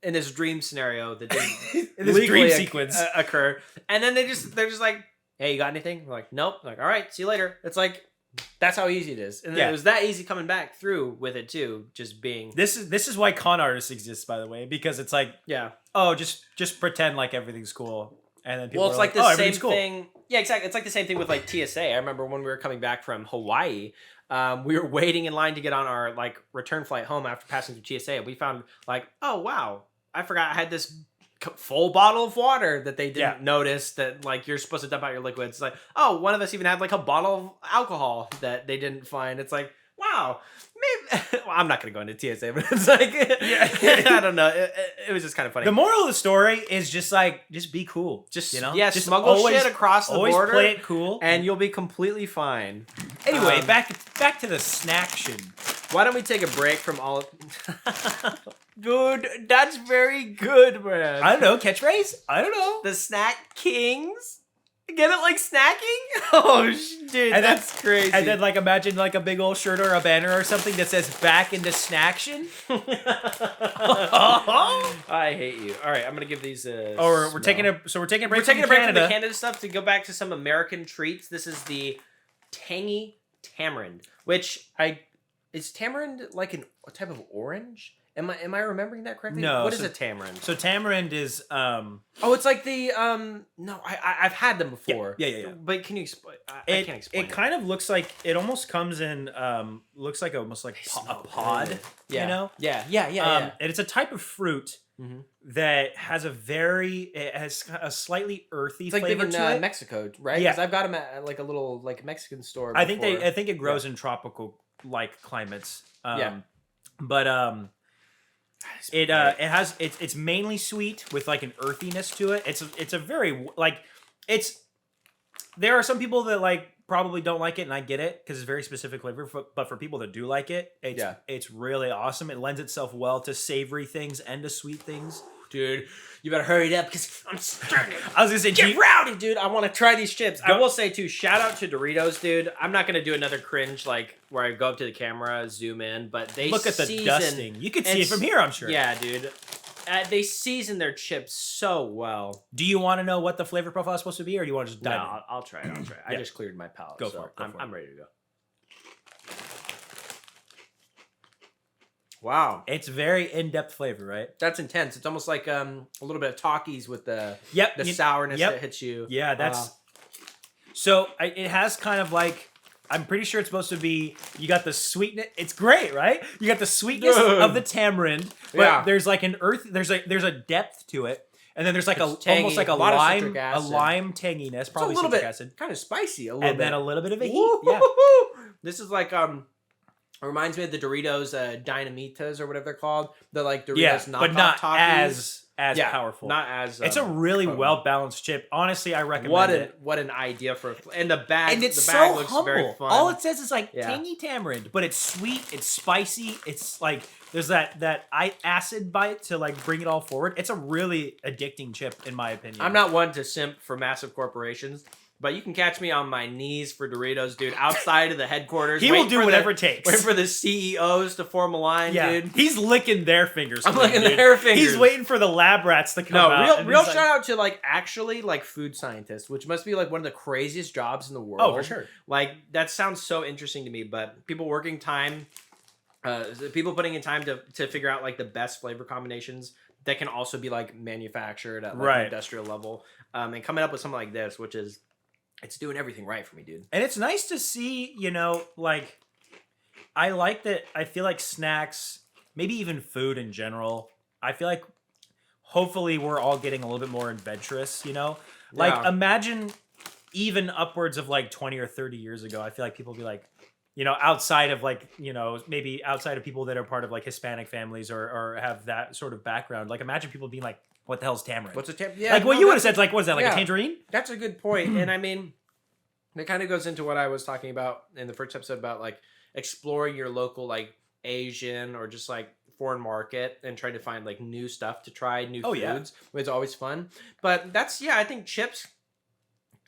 in this dream scenario that didn't in this dream sequence occur. And then they're just like, "Hey, you got anything?" We're like, "Nope." I'm like, "All right, see you later." It's like, that's how easy it is. And it was that easy coming back through with it too, just being. This is why con artists exist, by the way, because it's like, just pretend like everything's cool. And then people it's like the same thing. Yeah, exactly. It's like the same thing with like TSA. I remember when we were coming back from Hawaii, we were waiting in line to get on our like return flight home after passing through TSA, and we found like, "Oh wow, I forgot I had this full bottle of water that they didn't notice that like you're supposed to dump out your liquids." It's like, "Oh, one of us even had like a bottle of alcohol that they didn't find." It's like, wow, maybe. Well, I'm not gonna go into TSA, but it's like, I don't know. It was just kind of funny. The moral of the story is just be cool. Just, you know, just smuggle shit across the border. Play it cool, and you'll be completely fine. Anyway, back to the snaction. Why don't we take a break from all of... Dude, that's very good, man. I don't know, catchphrase? I don't know. The Snack Kings? Get it like snacking? Oh, dude, and that's crazy. And then like imagine like a big old shirt or a banner or something that says "Back into Snaction." I hate you. All right, I'm gonna give these a. We're taking a break. We're taking a break from the Canada stuff to go back to some American treats. This is the tangy tamarind, which is tamarind like a type of orange? Am I remembering that correctly? No. What is a tamarind? So tamarind is Oh, it's like the no, I've had them before. Yeah. But can you explain? I can't explain. It kind of looks like, it almost comes in looks like almost like a pod, you know? Yeah. And it's a type of fruit that has a slightly earthy flavor to it. Mexico, right? Yeah. Because I've got them at like a little like Mexican store before. I think it grows in tropical like climates. But it's mainly sweet with like an earthiness to it. It's a very like there are some people that like probably don't like it, and I get it because it's very specific flavor. But for people that do like it, it's really awesome. It lends itself well to savory things and to sweet things. Dude, you better hurry it up because I'm starting. I was gonna say, get rowdy, dude. I want to try these chips. I will say too, shout out to Doritos, dude. I'm not gonna do another cringe like where I go up to the camera, zoom in, but they look at the dusting. You can see it from here, I'm sure. Yeah, dude. They season their chips so well. Do you want to know what the flavor profile is supposed to be, or do you want to just dive in? No, I'll try it. I just cleared my palate. Go for it. I'm ready to go. Wow. It's very in-depth flavor, right? That's intense. It's almost like a little bit of Takis with the sourness that hits you. Yeah, that's... So it has kind of like... I'm pretty sure it's supposed to be... You got the sweetness... It's great, right? You got the sweetness of the tamarind, but there's like an earth... There's a depth to it. And then there's like It's tangy, almost like a lot of lime, citric a acid. lime tanginess, It's a probably little citric bit acid, kind of spicy, a little and bit. then a little bit of a heat. Woo-hoo-hoo-hoo! Yeah. This is like it reminds me of the Doritos Dynamitas or whatever they're called. The like Doritos knockoff but not Takis. as powerful. Not as. It's a really potent. well balanced chip. Honestly, I recommend it. What an idea for and the bag. And it's the bag so looks humble. very fun. All it says is like Yeah. tangy tamarind, but it's sweet, it's spicy, it's like there's that acid bite to like bring it all forward. It's a really addicting chip, in my opinion. I'm not one to simp for massive corporations, but you can catch me on my knees for Doritos, dude. Outside of the headquarters, He will do whatever it takes. Waiting for the CEOs to form a line, dude. He's licking their fingers. I'm licking their fingers. He's waiting for the lab rats to come out. No, and real he's shout out to like actually like food scientists, which must be like one of the craziest jobs in the world. Oh, for sure. Like that sounds so interesting to me. But people working time, people putting in time to figure out like the best flavor combinations that can also be like manufactured at like an industrial level, and coming up with something like this, which is it's doing everything right for me, dude. And it's nice to see, like I like that. I feel like snacks, maybe even food in general, I feel like hopefully we're all getting a little bit more adventurous, Like Yeah. imagine even upwards of like 20 or 30 years ago, I feel like people would be like, outside of like, maybe outside of people that are part of like Hispanic families or have that sort of background. Like imagine people being like, what the hell is tamarind? What's a tamarind? Yeah, like what you would have said, like, what is that, like a tangerine? That's a good point. And I mean, that kind of goes into what I was talking about in the first episode about like exploring your local like Asian or just like foreign market and trying to find like new stuff to try, new foods. It's always fun. But I think chips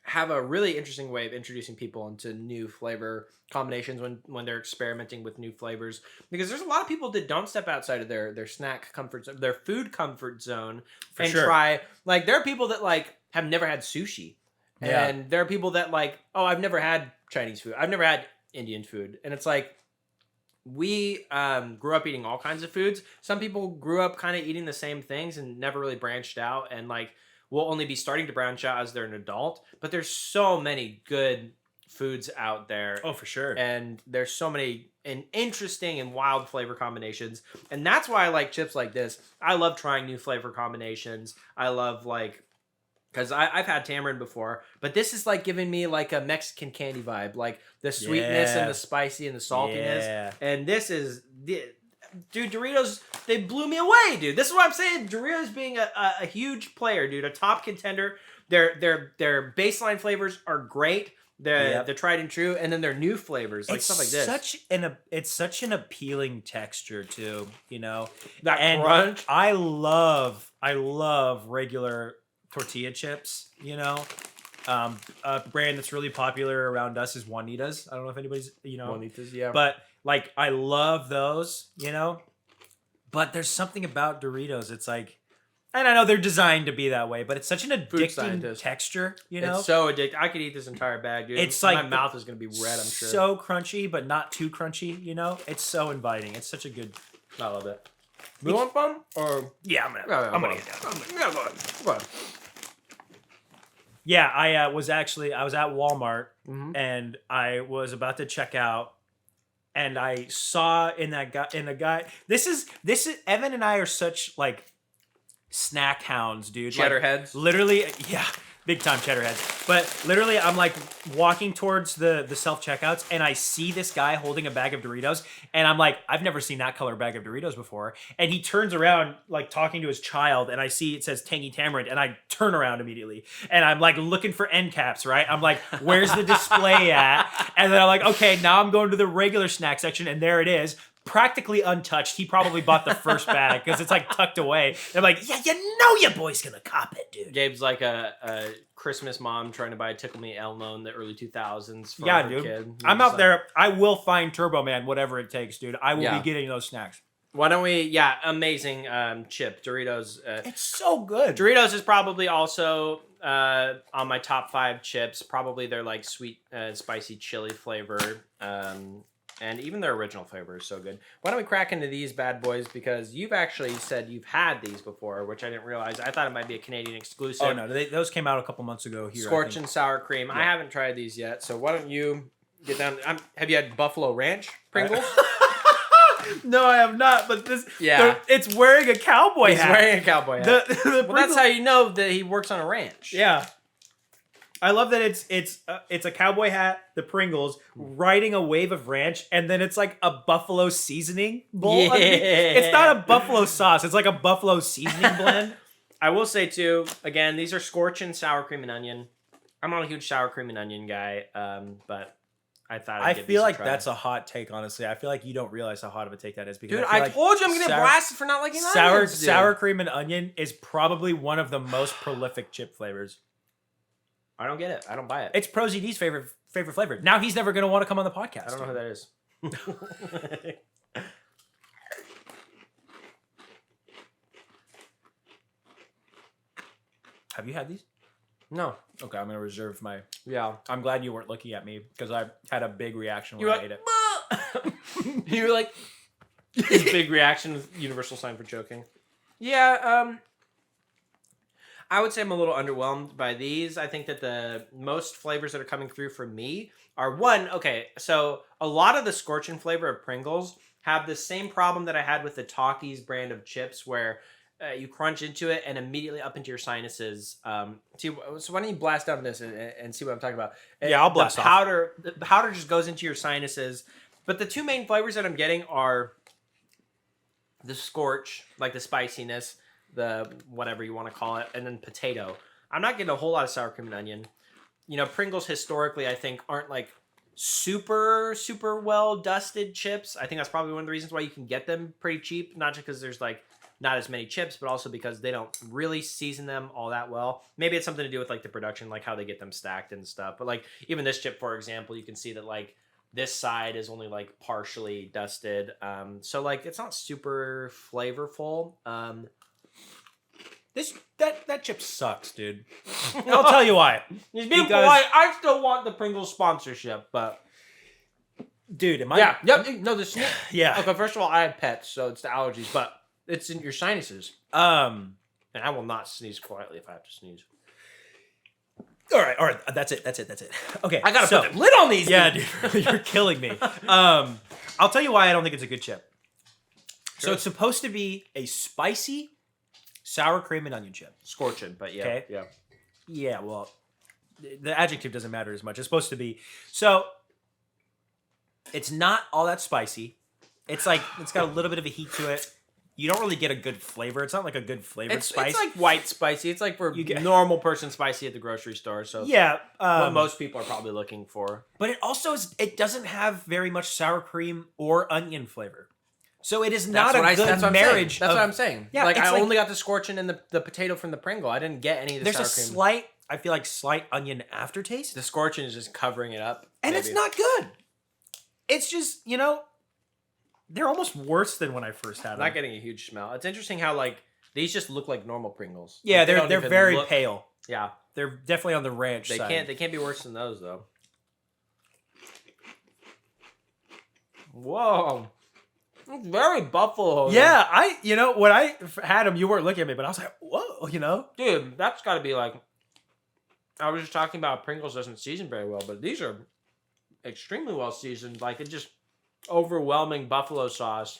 have a really interesting way of introducing people into new flavor combinations when they're experimenting with new flavors, because there's a lot of people that don't step outside of their snack comfort zone, their food comfort zone, and try, like, there are people that like have never had sushi, and there are people that like, oh, I've never had Chinese food, I've never had Indian food, and it's like we grew up eating all kinds of foods. Some people grew up kind of eating the same things and never really branched out, and like will only be starting to branch out as they're an adult. But there's so many good foods out there. Oh, for sure. And there's so many and interesting and wild flavor combinations. And that's why I like chips like this. I love trying new flavor combinations. I love like, because I've had tamarind before, but this is like giving me like a Mexican candy vibe, like the sweetness and the spicy and the saltiness. Yeah. And this is, dude, Doritos, they blew me away, dude. This is what I'm saying. Doritos being a huge player, dude, a top contender. Their baseline flavors are great. They're tried and true, and then their new flavors, like stuff like this. It's such an appealing texture too, That and crunch. I love regular tortilla chips. A brand that's really popular around us is Juanita's. I don't know if anybody's Juanita's, yeah. But like I love those, But there's something about Doritos. It's like, and I know they're designed to be that way, but it's such an addicting texture, It's so addicting. I could eat this entire bag, dude. It's like my mouth is gonna be red, I'm sure. So crunchy, but not too crunchy. It's so inviting. It's such a good. I love it. You want fun? Or I'm gonna get down. Yeah, go ahead. Yeah, I was at Walmart and I was about to check out, and I saw in the guy. This is Evan and I are such like snack hounds, dude. Cheddar like, heads. Literally, yeah, big time cheddar heads. But literally, I'm like walking towards the self checkouts, and I see this guy holding a bag of Doritos, and I'm like, I've never seen that color bag of Doritos before. And he turns around, like talking to his child, and I see it says tangy tamarind, and I turn around immediately, and I'm like looking for end caps, right? I'm like, where's the display at? And then I'm like, okay, now I'm going to the regular snack section, and there it is. Practically untouched. He probably bought the first bag because it's like tucked away. And I'm like, yeah, your boy's gonna cop it, dude. Gabe's like a Christmas mom trying to buy Tickle Me Elmo in the early 2000s for her dude. kid. I'm out there. I will find Turbo Man, whatever it takes, dude. I will be getting those snacks. Why don't we? Amazing chip Doritos. It's so good. Doritos is probably also on my top 5 chips. Probably their like sweet, spicy chili flavor. And even their original flavor is so good. Why don't we crack into these bad boys? Because you've actually said you've had these before, which I didn't realize. I thought it might be a Canadian exclusive. Oh, no. Those came out a couple months ago here. Scorch and sour cream. Yeah. I haven't tried these yet. So why don't you get down. Have you had Buffalo Ranch Pringles? No, I have not. But this, Yeah. it's wearing a cowboy hat. He's wearing a cowboy hat. The Well, that's how you know that he works on a ranch. Yeah. I love that it's a cowboy hat, the Pringles, riding a wave of ranch, and then it's like a buffalo seasoning bowl. Yeah. Underneath. It's not a buffalo sauce. It's like a buffalo seasoning blend. I will say too, again, these are scorching sour cream and onion. I'm not a huge sour cream and onion guy, but I thought I feel like that's a hot take, honestly. I feel like you don't realize how hot of a take that is. Because dude, I I told you I'm gonna get blasted for not liking onions. Sour cream and onion is probably one of the most prolific chip flavors. I don't get it. I don't buy it. It's Pro ZD's favorite flavor. Now he's never going to want to come on the podcast. I don't know who that is. Have you had these? No. Okay, I'm going to reserve my... Yeah. I'm glad you weren't looking at me because I had a big reaction when I ate it. You were like... His big reaction was universal sign for joking. Yeah, I would say I'm a little underwhelmed by these. I think that the most flavors that are coming through for me are so a lot of the scorching flavor of Pringles have the same problem that I had with the Takis brand of chips where you crunch into it and immediately up into your sinuses. So why don't you blast down this and see what I'm talking about? Yeah, I'll blast the powder. The powder just goes into your sinuses. But the two main flavors that I'm getting are the scorch, like the spiciness, the whatever you want to call it, and then potato. I'm not getting a whole lot of sour cream and onion. You know, Pringles historically, I think, aren't like super well dusted chips. I think that's probably one of the reasons why you can get them pretty cheap. Not just because there's like not as many chips, but also because they don't really season them all that well. Maybe it's something to do with like the production, like how they get them stacked and stuff. But like even this chip, for example, you can see that like this side is only like partially dusted. So like it's not super flavorful. That chip sucks, dude. I'll tell you why. He's being polite. I still want the Pringles sponsorship, but dude, am I? Yeah, yep. No, the sneeze. Yeah. Okay, first of all, I have pets, so it's the allergies, but it's in your sinuses. And I will not sneeze quietly if I have to sneeze. All right. That's it. Okay, I gotta put the lid on these. Yeah, dude, you're killing me. I'll tell you why I don't think it's a good chip. Sure. So it's supposed to be a spicy sour cream and onion chip. Scorching, but yeah. Okay. Yeah. Yeah, well, the adjective doesn't matter as much. It's supposed to be. So it's not all that spicy. It's like it's got a little bit of a heat to it. You don't really get a good flavor. It's not like a good flavored spice. It's like white spicy. It's like for normal person spicy at the grocery store. So yeah, what most people are probably looking for. But it also it doesn't have very much sour cream or onion flavor. So it is not a good marriage. That's what I'm saying. Yeah, like I only got the scorching and the potato from the Pringle. I didn't get any of the sour cream. There's a slight, I feel like slight onion aftertaste. The scorching is just covering it up. And it's not good. It's just, they're almost worse than when I first had them. Not getting a huge smell. It's interesting how like these just look like normal Pringles. Yeah, like, they're very pale. Yeah. They're definitely on the ranch side. They can't be worse than those though. Whoa. It's very buffalo. Yeah, when I had them, you weren't looking at me, but I was like, whoa, Dude, that's got to be like, I was just talking about Pringles doesn't season very well, but these are extremely well seasoned. Like, it's just overwhelming buffalo sauce.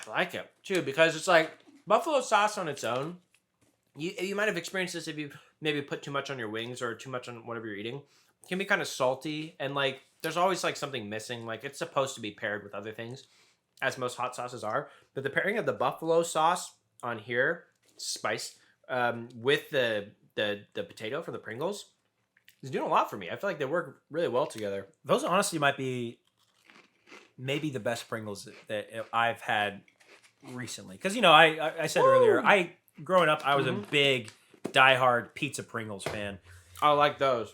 I like it, too, because it's like, buffalo sauce on its own, you might have experienced this if you maybe put too much on your wings or too much on whatever you're eating. It can be kind of salty, and like, there's always like something missing. Like, it's supposed to be paired with other things, as most hot sauces are. But the pairing of the buffalo sauce on here, spice, with the potato from the Pringles is doing a lot for me. I feel like they work really well together. Those honestly might be maybe the best Pringles that I've had recently. Because, I said earlier, growing up, I was a big, diehard pizza Pringles fan. I like those.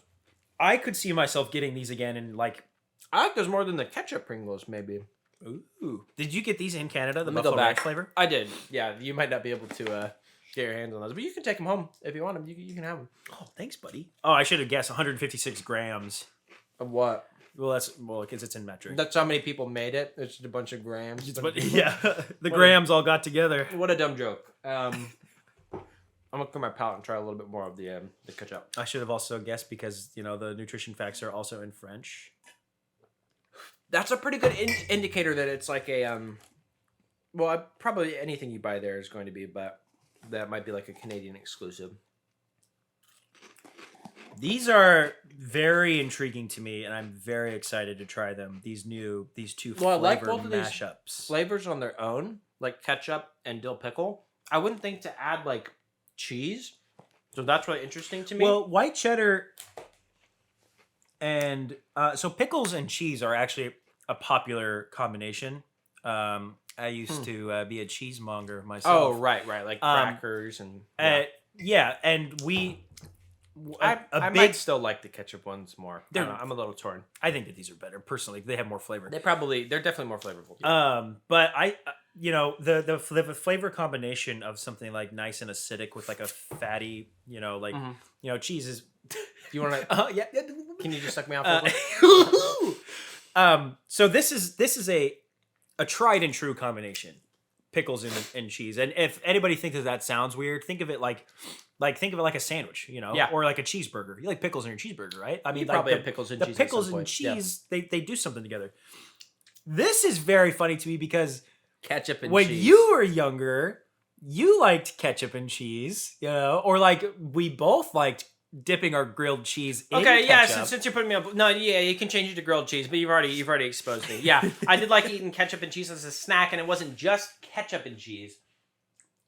I could see myself getting these again and like... I like those more than the ketchup Pringles, maybe. Ooh. Did you get these in Canada, the Buffalo Ranch flavor? I did. Yeah, you might not be able to get your hands on those, but you can take them home if you want them. You can have them. Oh, thanks, buddy. Oh, I should have guessed 156 grams. Of what? Well, because it's in metric. That's how many people made it. It's just a bunch of grams. Yeah, the grams all got together. What a dumb joke. I'm gonna clear my palate and try a little bit more of the ketchup. I should have also guessed because the nutrition facts are also in French. That's a pretty good indicator that it's like a well, probably anything you buy there is going to be, but that might be like a Canadian exclusive. These are very intriguing to me, and I'm very excited to try them. These two Well, I like flavor both of these mashups. flavors on their own, like ketchup and dill pickle. I wouldn't think to add like cheese, so that's really interesting to me. Well, white cheddar and so pickles and cheese are actually a popular combination. I used to be a cheesemonger myself. Oh, right, like crackers and yeah, and we. I might still like the ketchup ones more. I'm a little torn. I think that these are better personally. They have more flavor. They're definitely more flavorful. But the flavor combination of something like nice and acidic with like a fatty, cheese is. Do you want to? Yeah. Can you just suck me off? So this is a tried and true combination, pickles and cheese. And if anybody thinks that sounds weird, think of it like a sandwich, or like a cheeseburger. You like pickles in your cheeseburger, right? I mean, probably have pickles and cheese. The pickles and cheese, they do something together. This is very funny to me because ketchup and when cheese. you were younger, you liked ketchup and cheese, or like we both liked dipping our grilled cheese in ketchup. Yeah, since you're putting me up, no, yeah, you can change it to grilled cheese, but you've already exposed me. Yeah, I did like eating ketchup and cheese as a snack, and it wasn't just ketchup and cheese;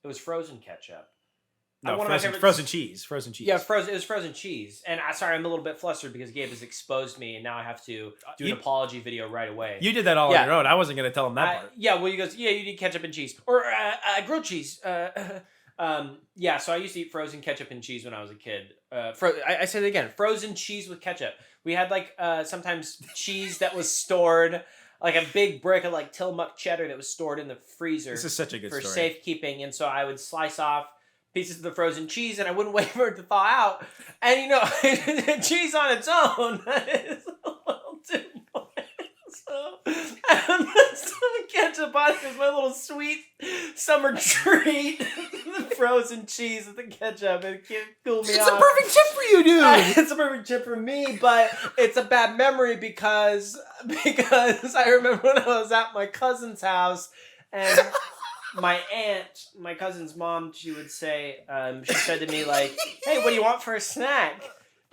it was frozen ketchup. No, frozen cheese. Yeah, it was frozen cheese. And sorry, I'm a little bit flustered because Gabe has exposed me, and now I have to do an apology video right away. You did that all on your own. I wasn't going to tell him that part. Yeah, well, he goes, yeah, you need ketchup and cheese. Or grilled cheese. Yeah, so I used to eat frozen ketchup and cheese when I was a kid. I said it again, frozen cheese with ketchup. We had like sometimes cheese that was stored, like a big brick of like Tillamook cheddar that was stored in the freezer. This is such a good for story. safekeeping, and so I would slice off pieces of the frozen cheese, and I wouldn't wait for it to thaw out. And cheese on its own is a little too much. So I put some ketchup on it as my little sweet summer treat. The frozen cheese with the ketchup. It can't cool me off. It's a perfect chip for you, dude. It's a perfect chip for me, but it's a bad memory because I remember when I was at my cousin's house and my aunt, my cousin's mom, she would say, she said to me like, "Hey, what do you want for a snack?"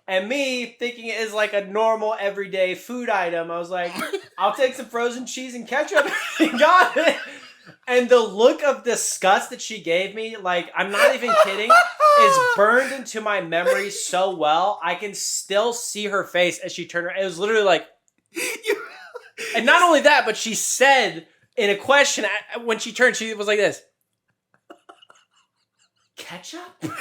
And me thinking it is like a normal everyday food item, I was like, "I'll take some frozen cheese and ketchup." Got it. And the look of disgust that she gave me, like, I'm not even kidding, is burned into my memory so well. I can still see her face as she turned around. It was literally like, and not only that, but she said in a question, when she turned, she was like this. Ketchup? And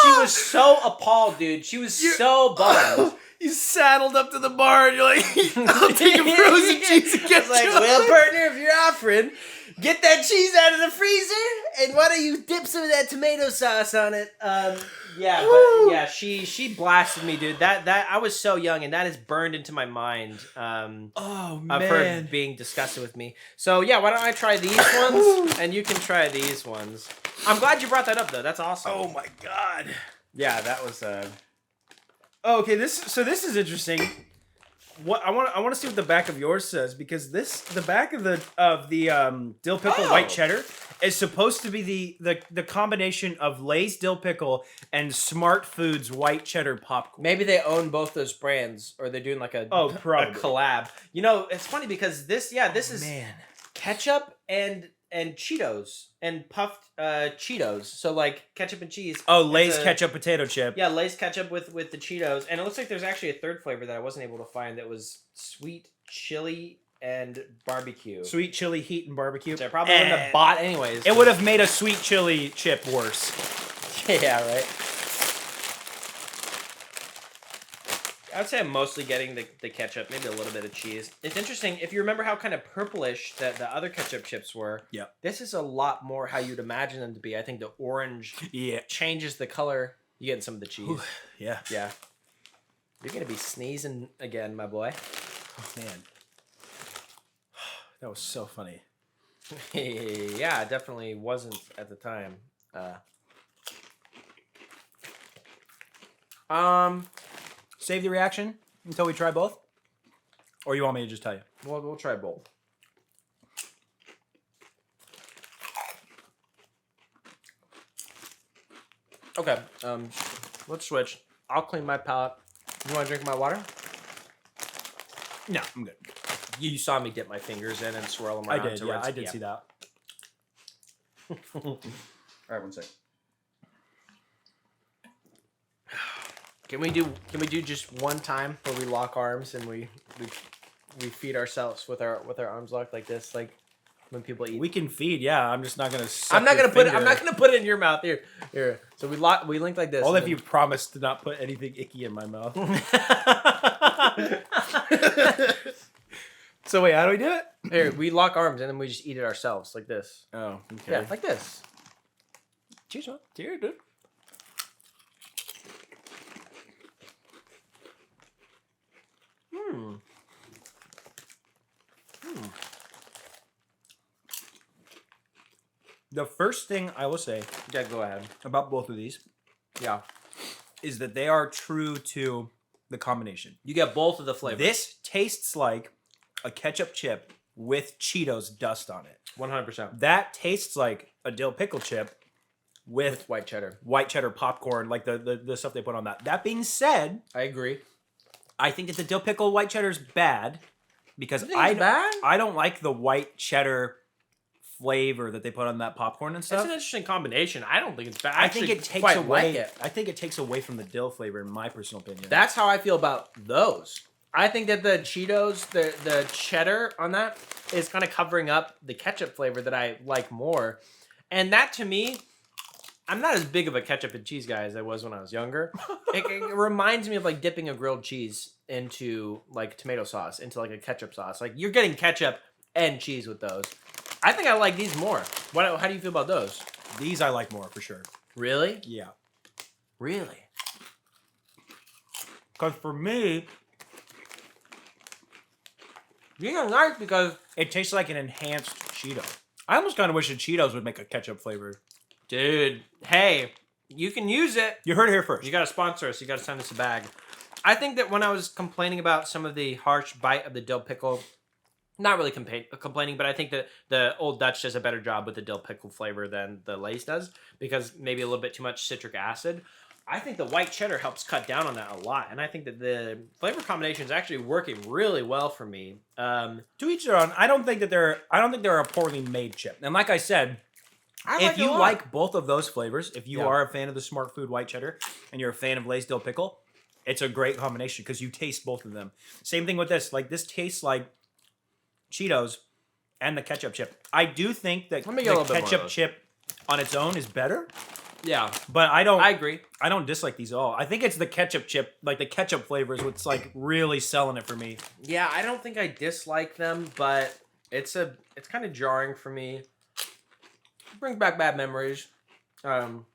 she was so appalled, dude. She was so bummed. You saddled up to the bar and you're like, "I'll take a frozen cheese and ketchup." Like, well, partner, if you're offering, get that cheese out of the freezer, and why don't you dip some of that tomato sauce on it? She blasted me, dude. That I was so young, and that is burned into my mind. Oh man, of her being disgusted with me. So yeah, why don't I try these ones, and you can try these ones. I'm glad you brought that up, though. That's awesome. Oh my god. Yeah, that was. Okay, this is interesting. What I want to see what the back of yours says, because the back of the dill pickle white cheddar is supposed to be the combination of Lay's dill pickle and Smart Foods white cheddar popcorn. Maybe they own both those brands, or they're doing like a collab. It's funny because this is ketchup and Cheetos and puffed Cheetos. So like ketchup and cheese. Oh, Lay's ketchup potato chip. Yeah, Lay's ketchup with the Cheetos. And it looks like there's actually a third flavor that I wasn't able to find that was sweet chili and barbecue. Sweet chili, heat, and barbecue. Which I probably wouldn't have bought anyways. It would have made a sweet chili chip worse. Yeah, right. I would say I'm mostly getting the ketchup, maybe a little bit of cheese. It's interesting, if you remember how kind of purplish the other ketchup chips were, this is a lot more how you'd imagine them to be. I think the orange changes the color. You get some of the cheese. Ooh, yeah. Yeah. You're going to be sneezing again, my boy. Oh, man. That was so funny. Yeah, it definitely wasn't at the time. Save the reaction until we try both. Or you want me to just tell you? Well, we'll try both. Okay. Let's switch. I'll clean my palate. You want to drink my water? No, I'm good. You saw me dip my fingers in and swirl them around. I did. Yeah, I did see that. All right, 1 sec. Can we do just one time where we lock arms and we feed ourselves with our arms locked like this, like when people eat? We can feed. Yeah, I'm just not gonna. I'm not gonna put it in your mouth. Here. So we link like this. All if you promise to not put anything icky in my mouth. So wait, how do we do it? Here, we lock arms and then we just eat it ourselves like this. Oh, okay. Yeah, like this. Cheers, man. Cheers, dude. The first thing I will say Yeah, go ahead. about both of these Yeah. is that they are true to the combination. You get both of the flavors. This tastes like a ketchup chip with Cheetos dust on it. 100%. That tastes like a dill pickle chip with White cheddar. white cheddar popcorn, like the stuff they put on that. That being said, I agree. I think that the dill pickle white cheddar is bad because You think it's bad? I don't like the white cheddar flavor that they put on that popcorn and It's stuff. an interesting combination. I don't think it's bad. I think it takes quite away. like it. I think it takes away from the dill flavor, in my personal opinion. That's how I feel about those. I think that the Cheetos, the cheddar on that is kind of covering up the ketchup flavor that I like more. And that to me, I'm not as big of a ketchup and cheese guy as I was when I was younger. It reminds me of like dipping a grilled cheese into like tomato sauce, into like a ketchup sauce. Like you're getting ketchup and cheese with those. I think I like these more. How do you feel about those? These I like more for sure. Really? Yeah, Really? because for me, These are nice because, it tastes like an enhanced Cheeto. I almost kind of wish the Cheetos would make a ketchup flavor. dude, hey, you can use it. You heard it here first. You got to sponsor us. You got to send us a bag. I think that when I was complaining about some of the harsh bite of the dill pickle, not really complaining, but I think that the Old Dutch does a better job with the dill pickle flavor than the Lay's does because maybe a little bit too much citric acid. I think the white cheddar helps cut down on that a lot, and I think that the flavor combination is actually working really well for me. To each their own. I don't think they're a poorly made chip. And like I said, if you like both of those flavors, if you are a fan of the Smart Food white cheddar and you're a fan of Lay's dill pickle, it's a great combination because you taste both of them. Same thing with this. Like this tastes like Cheetos and the ketchup chip. I do think that the ketchup chip on its own is better. Yeah, but I agree. I don't dislike these at all. I think it's the ketchup chip, like the ketchup flavor is what's like really selling it for me. Yeah, I don't think I dislike them, but it's kind of jarring for me. Brings back bad memories. Good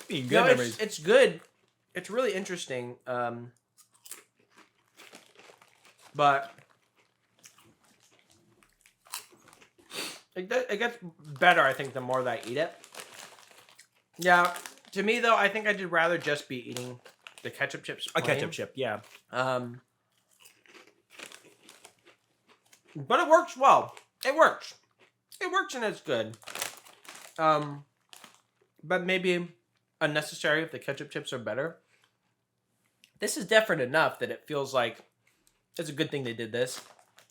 memories. It's good. It's really interesting. But it gets better, I think, the more that I eat it. Yeah, to me though, I think I'd rather just be eating the ketchup chips. A ketchup chip, yeah. But it works well. It works. It works and it's good. But maybe unnecessary if the ketchup chips are better. This is different enough that it feels like it's a good thing they did this.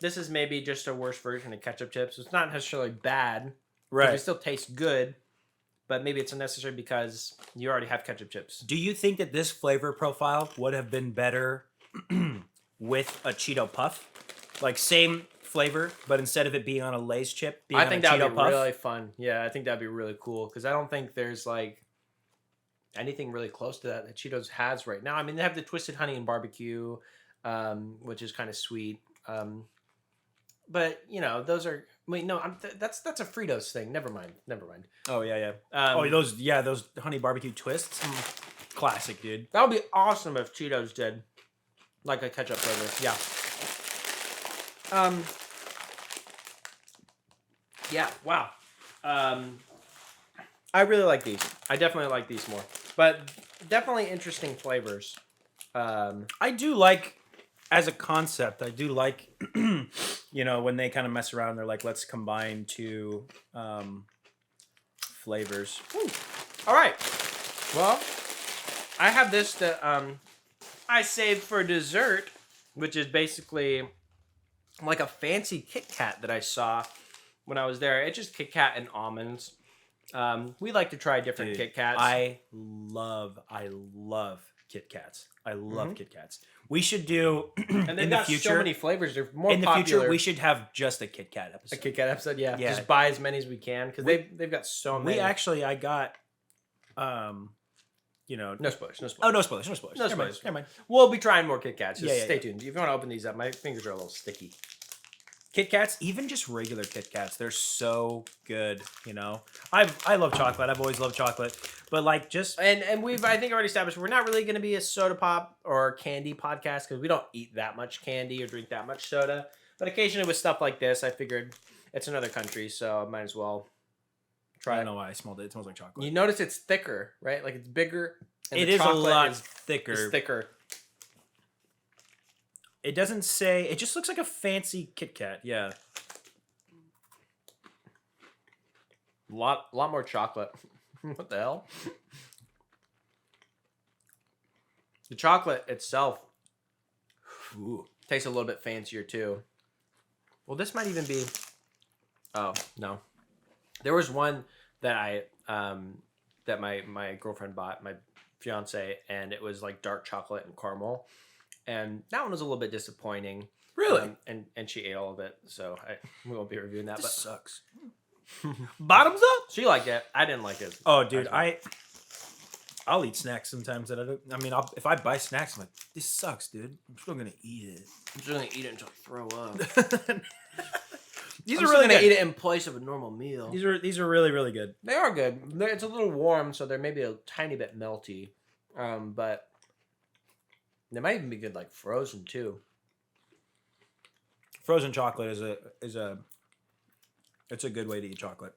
This is maybe just a worse version of ketchup chips. It's not necessarily bad. Right. It still tastes good. But maybe it's unnecessary because you already have ketchup chips. Do you think that this flavor profile would have been better with a Cheeto Puff? Like same flavor, but instead of it being on a Lay's chip, being I think on a that Cheeto would be Puff? really fun. Yeah, I think that'd be really cool because I don't think there's like anything really close to that Cheetos has right now. I mean, they have the twisted honey and barbecue, which is kind of sweet. But you know, those are wait no, that's a Fritos thing. Never mind. Oh yeah. Those honey barbecue twists. Classic, dude. That would be awesome if Cheetos did like a ketchup flavor. Yeah. Yeah. Wow. I really like these. I definitely like these more, but definitely interesting flavors. I do like as a concept, I do like, when they kind of mess around, they're like, let's combine two flavors. Ooh. All right. Well, I have this that I saved for dessert, which is basically like a fancy Kit Kat that I saw when I was there. It's just Kit Kat and almonds. We like to try different Kit Kats. I love Kit Kats. I love Kit Kats. We should do and they've in got the future. so many flavors. They're more in the popular. future, we should have just a Kit Kat episode. A Kit Kat episode, yeah. Yeah. Just buy as many as we can because they've got so many. I got, no spoilers. No spoilers. Oh, no spoilers. No spoilers. No Never mind. spoilers. Never mind. We'll be trying more Kit Kats. Just Yeah, stay tuned. If you want to open these up, my fingers are a little sticky. Kit Kats, even just regular Kit Kats, they're so good. I love chocolate. I've always loved chocolate, but like just And we've I think already established we're not really going to be a soda pop or candy podcast because we don't eat that much candy or drink that much soda. But occasionally with stuff like this, I figured it's another country, so I might as well try. I don't know why I smelled it. It smells like chocolate. You notice it's thicker, right? Like it's bigger. And It the is a chocolate lot is thicker. thicker. It doesn't say. It just looks like a fancy Kit Kat. Yeah. Lot more chocolate. What the hell? The chocolate itself tastes a little bit fancier too. Well, this might even be. Oh no, there was one that I that my girlfriend bought, my fiance, and it was like dark chocolate and caramel, and that one was a little bit disappointing. Really? And she ate all of it, so we won't be reviewing that. This But sucks. Bottoms up. she liked it. I didn't like it. Oh, dude, I'll eat snacks sometimes that I don't. I mean, if I buy snacks, I'm like, this sucks, dude. I'm still gonna eat it. I'm just gonna eat it until I throw up. These I'm are still really gonna good. eat it in place of a normal meal. These are really, really good. They are good. It's a little warm, so they're maybe a tiny bit melty, but they might even be good like frozen too. Frozen chocolate is a good way to eat chocolate.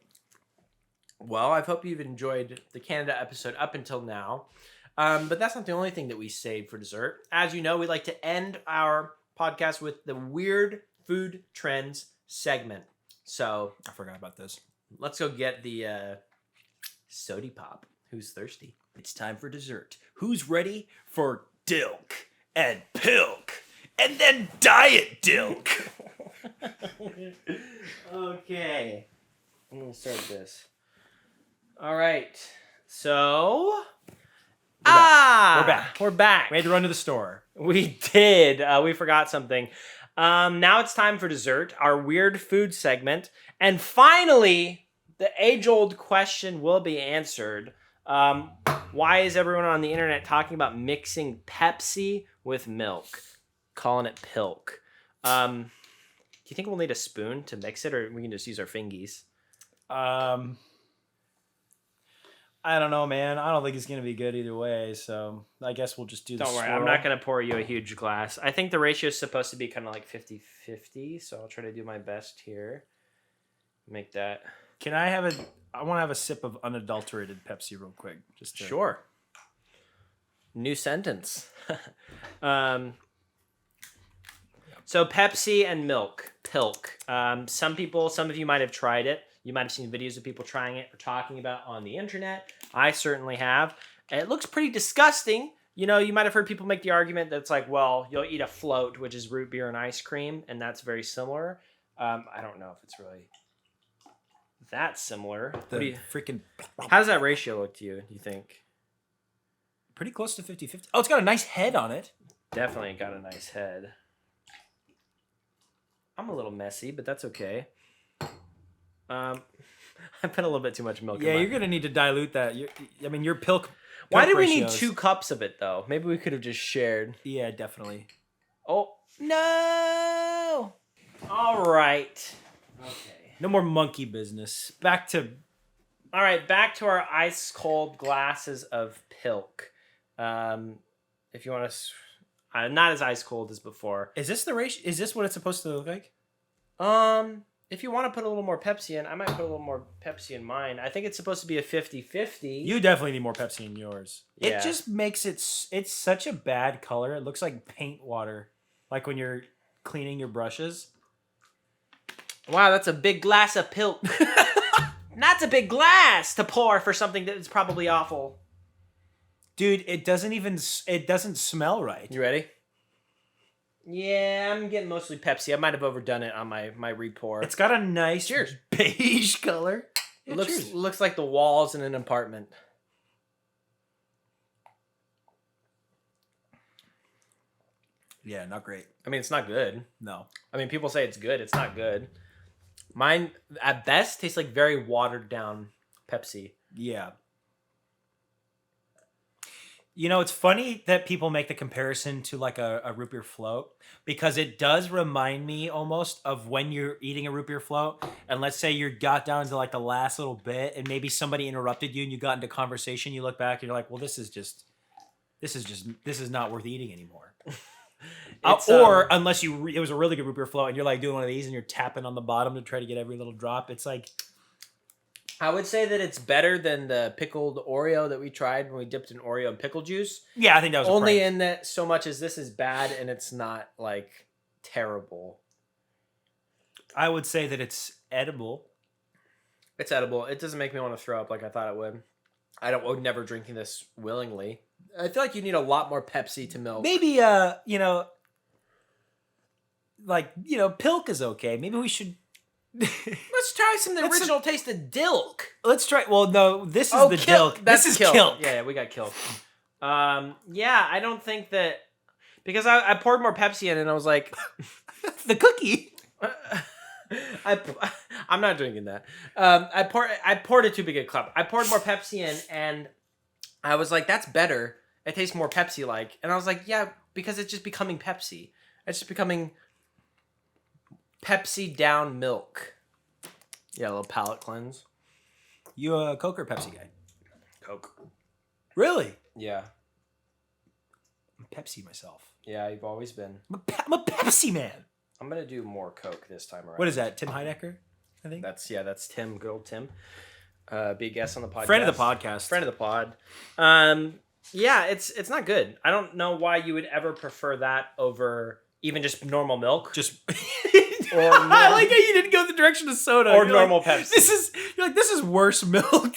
Well, I hope you've enjoyed the Canada episode up until now, but that's not the only thing that we saved for dessert. As you know, we like to end our podcast with the weird food trends segment. So I forgot about this. let's go get the sody pop. Who's thirsty? It's time for dessert. Who's ready for DILK and PILK and then Diet DILK? Okay. I'm going to start this. All right. So. We're back. We're back. We had to run to the store. We did. We forgot something. Now it's time for dessert, our weird food segment. And finally, the age-old question will be answered. Why is everyone on the internet talking about mixing Pepsi with milk? Calling it PILK. Do you think we'll need a spoon to mix it, or we can just use our fingies? I don't know, man. I don't think it's gonna be good either way. So I guess we'll just do the Don't worry, swirl. I'm not going to pour you a huge glass. I think the ratio is supposed to be kind of like 50-50, so I'll try to do my best here. Make that... Can I have I want to have a sip of unadulterated Pepsi real quick. Just to... Sure. New sentence. So Pepsi and milk, PILK. Some of you might have tried it. You might have seen videos of people trying it or talking about on the internet. I certainly have. It looks pretty disgusting. You know, you might have heard people make the argument that's like, well, you'll eat a float, which is root beer and ice cream, and that's very similar. I don't know if it's really that similar. How does that ratio look to you, do you think? Pretty close to 50-50. Oh, it's got a nice head on it. Definitely got a nice head. I'm a little messy, but that's okay. I put a little bit too much milk in you're going to need to dilute that. Your PILK Why did we need ratios. 2 cups of it, though? Maybe we could have just shared. Yeah, definitely. Oh, no! All right. Okay. No more monkey business. Back to Back to our ice-cold glasses of PILK. If you want to... not as ice-cold as before. Is this the ratio? Is this what it's supposed to look like? If you want to put a little more Pepsi in, I might put a little more Pepsi in mine. I think it's supposed to be a 50-50. You definitely need more Pepsi in yours. Yeah. It just makes it's such a bad color. It looks like paint water. like when you're cleaning your brushes. Wow, that's a big glass of PILK. That's a big glass to pour for something that is probably awful. Dude, it doesn't smell right. You ready? Yeah, I'm getting mostly Pepsi. I might have overdone it on my re-pour. It's got a nice Cheers. Beige color. Yeah, looks like the walls in an apartment. Yeah, not great. I mean, it's not good. No. I mean, people say it's good. It's not good. Mine, at best, tastes like very watered down Pepsi. Yeah. You know, it's funny that people make the comparison to like a root beer float because it does remind me almost of when you're eating a root beer float and let's say you got down to like the last little bit and maybe somebody interrupted you and you got into conversation. You look back and you're like, well, this is not worth eating anymore. Or unless it was a really good root beer float and you're like doing one of these and you're tapping on the bottom to try to get every little drop. It's like, I would say that it's better than the pickled Oreo that we tried when we dipped in Oreo and pickle juice. yeah, I think that was Only in that so much as this is bad and it's not like terrible. I would say that it's edible. It's edible. It doesn't make me want to throw up like I thought it would. would never drinking this willingly. I feel like you need a lot more Pepsi to milk. Maybe PILK is okay. Maybe we should Let's try some of the original taste of DILK. Let's try. Well, no, this is the DILK. This is KILK. Yeah, we got KILK. Yeah, I don't think that because I poured more Pepsi in and I was like, the cookie. I'm not drinking that. I poured it too big a cup. I poured more Pepsi in and I was like, that's better. It tastes more Pepsi-like. And I was like, yeah, because it's just becoming Pepsi. It's just becoming Pepsi down milk. Yeah, a little palate cleanse. You a Coke or Pepsi guy? Coke. Really? Yeah. I'm Pepsi myself. Yeah, you've always been. I'm a Pepsi man. I'm gonna do more Coke this time around. What is that? Tim Heidecker? I think that's Tim. Good old Tim. Be a guest on the podcast. Friend of the podcast. Friend of the pod. Yeah, it's not good. I don't know why you would ever prefer that over even just normal milk. Just. I like how you didn't go the direction of soda or normal Pepsi. This is worse milk.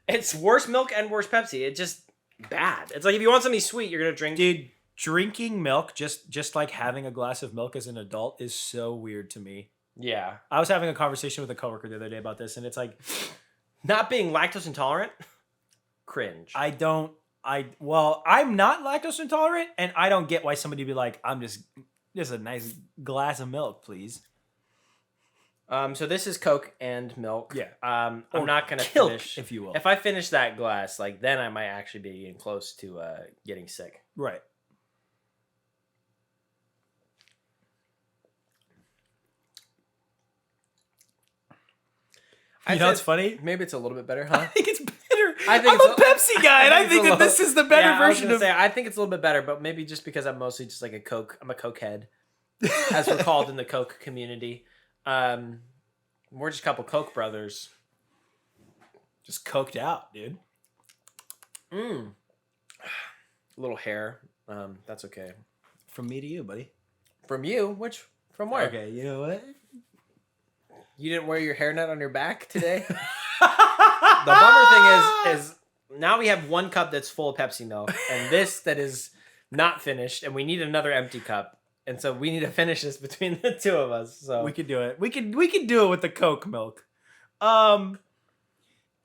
It's worse milk and worse Pepsi. It's just bad. It's like if you want something sweet, you're gonna drink. Dude, drinking milk just like having a glass of milk as an adult is so weird to me. Yeah, I was having a conversation with a coworker the other day about this, and it's like not being lactose intolerant. Cringe. I'm not lactose intolerant, and I don't get why somebody would be like, I'm just a nice glass of milk, please. So this is Coke and milk. Yeah. I'm not gonna KILK, finish, if you will. If I finish that glass, like then I might actually be getting close to getting sick. Right. You know what's funny? Maybe it's a little bit better, huh? I think it's better. I'm a Pepsi guy, and I think that this is the better version of. I think it's a little bit better, but maybe just because I'm mostly just like a Coke. I'm a Coke head, as we're called in the Coke community. We're just a couple Coke brothers. Just coked out, dude. A little hair. That's okay. From me to you, buddy. From you? From where? Okay, you know what? You didn't wear your hairnet on your back today? The bummer thing is now we have one cup that's full of Pepsi milk and this that is not finished and we need another empty cup. And so we need to finish this between the two of us. So we could do it. We could do it with the Coke milk.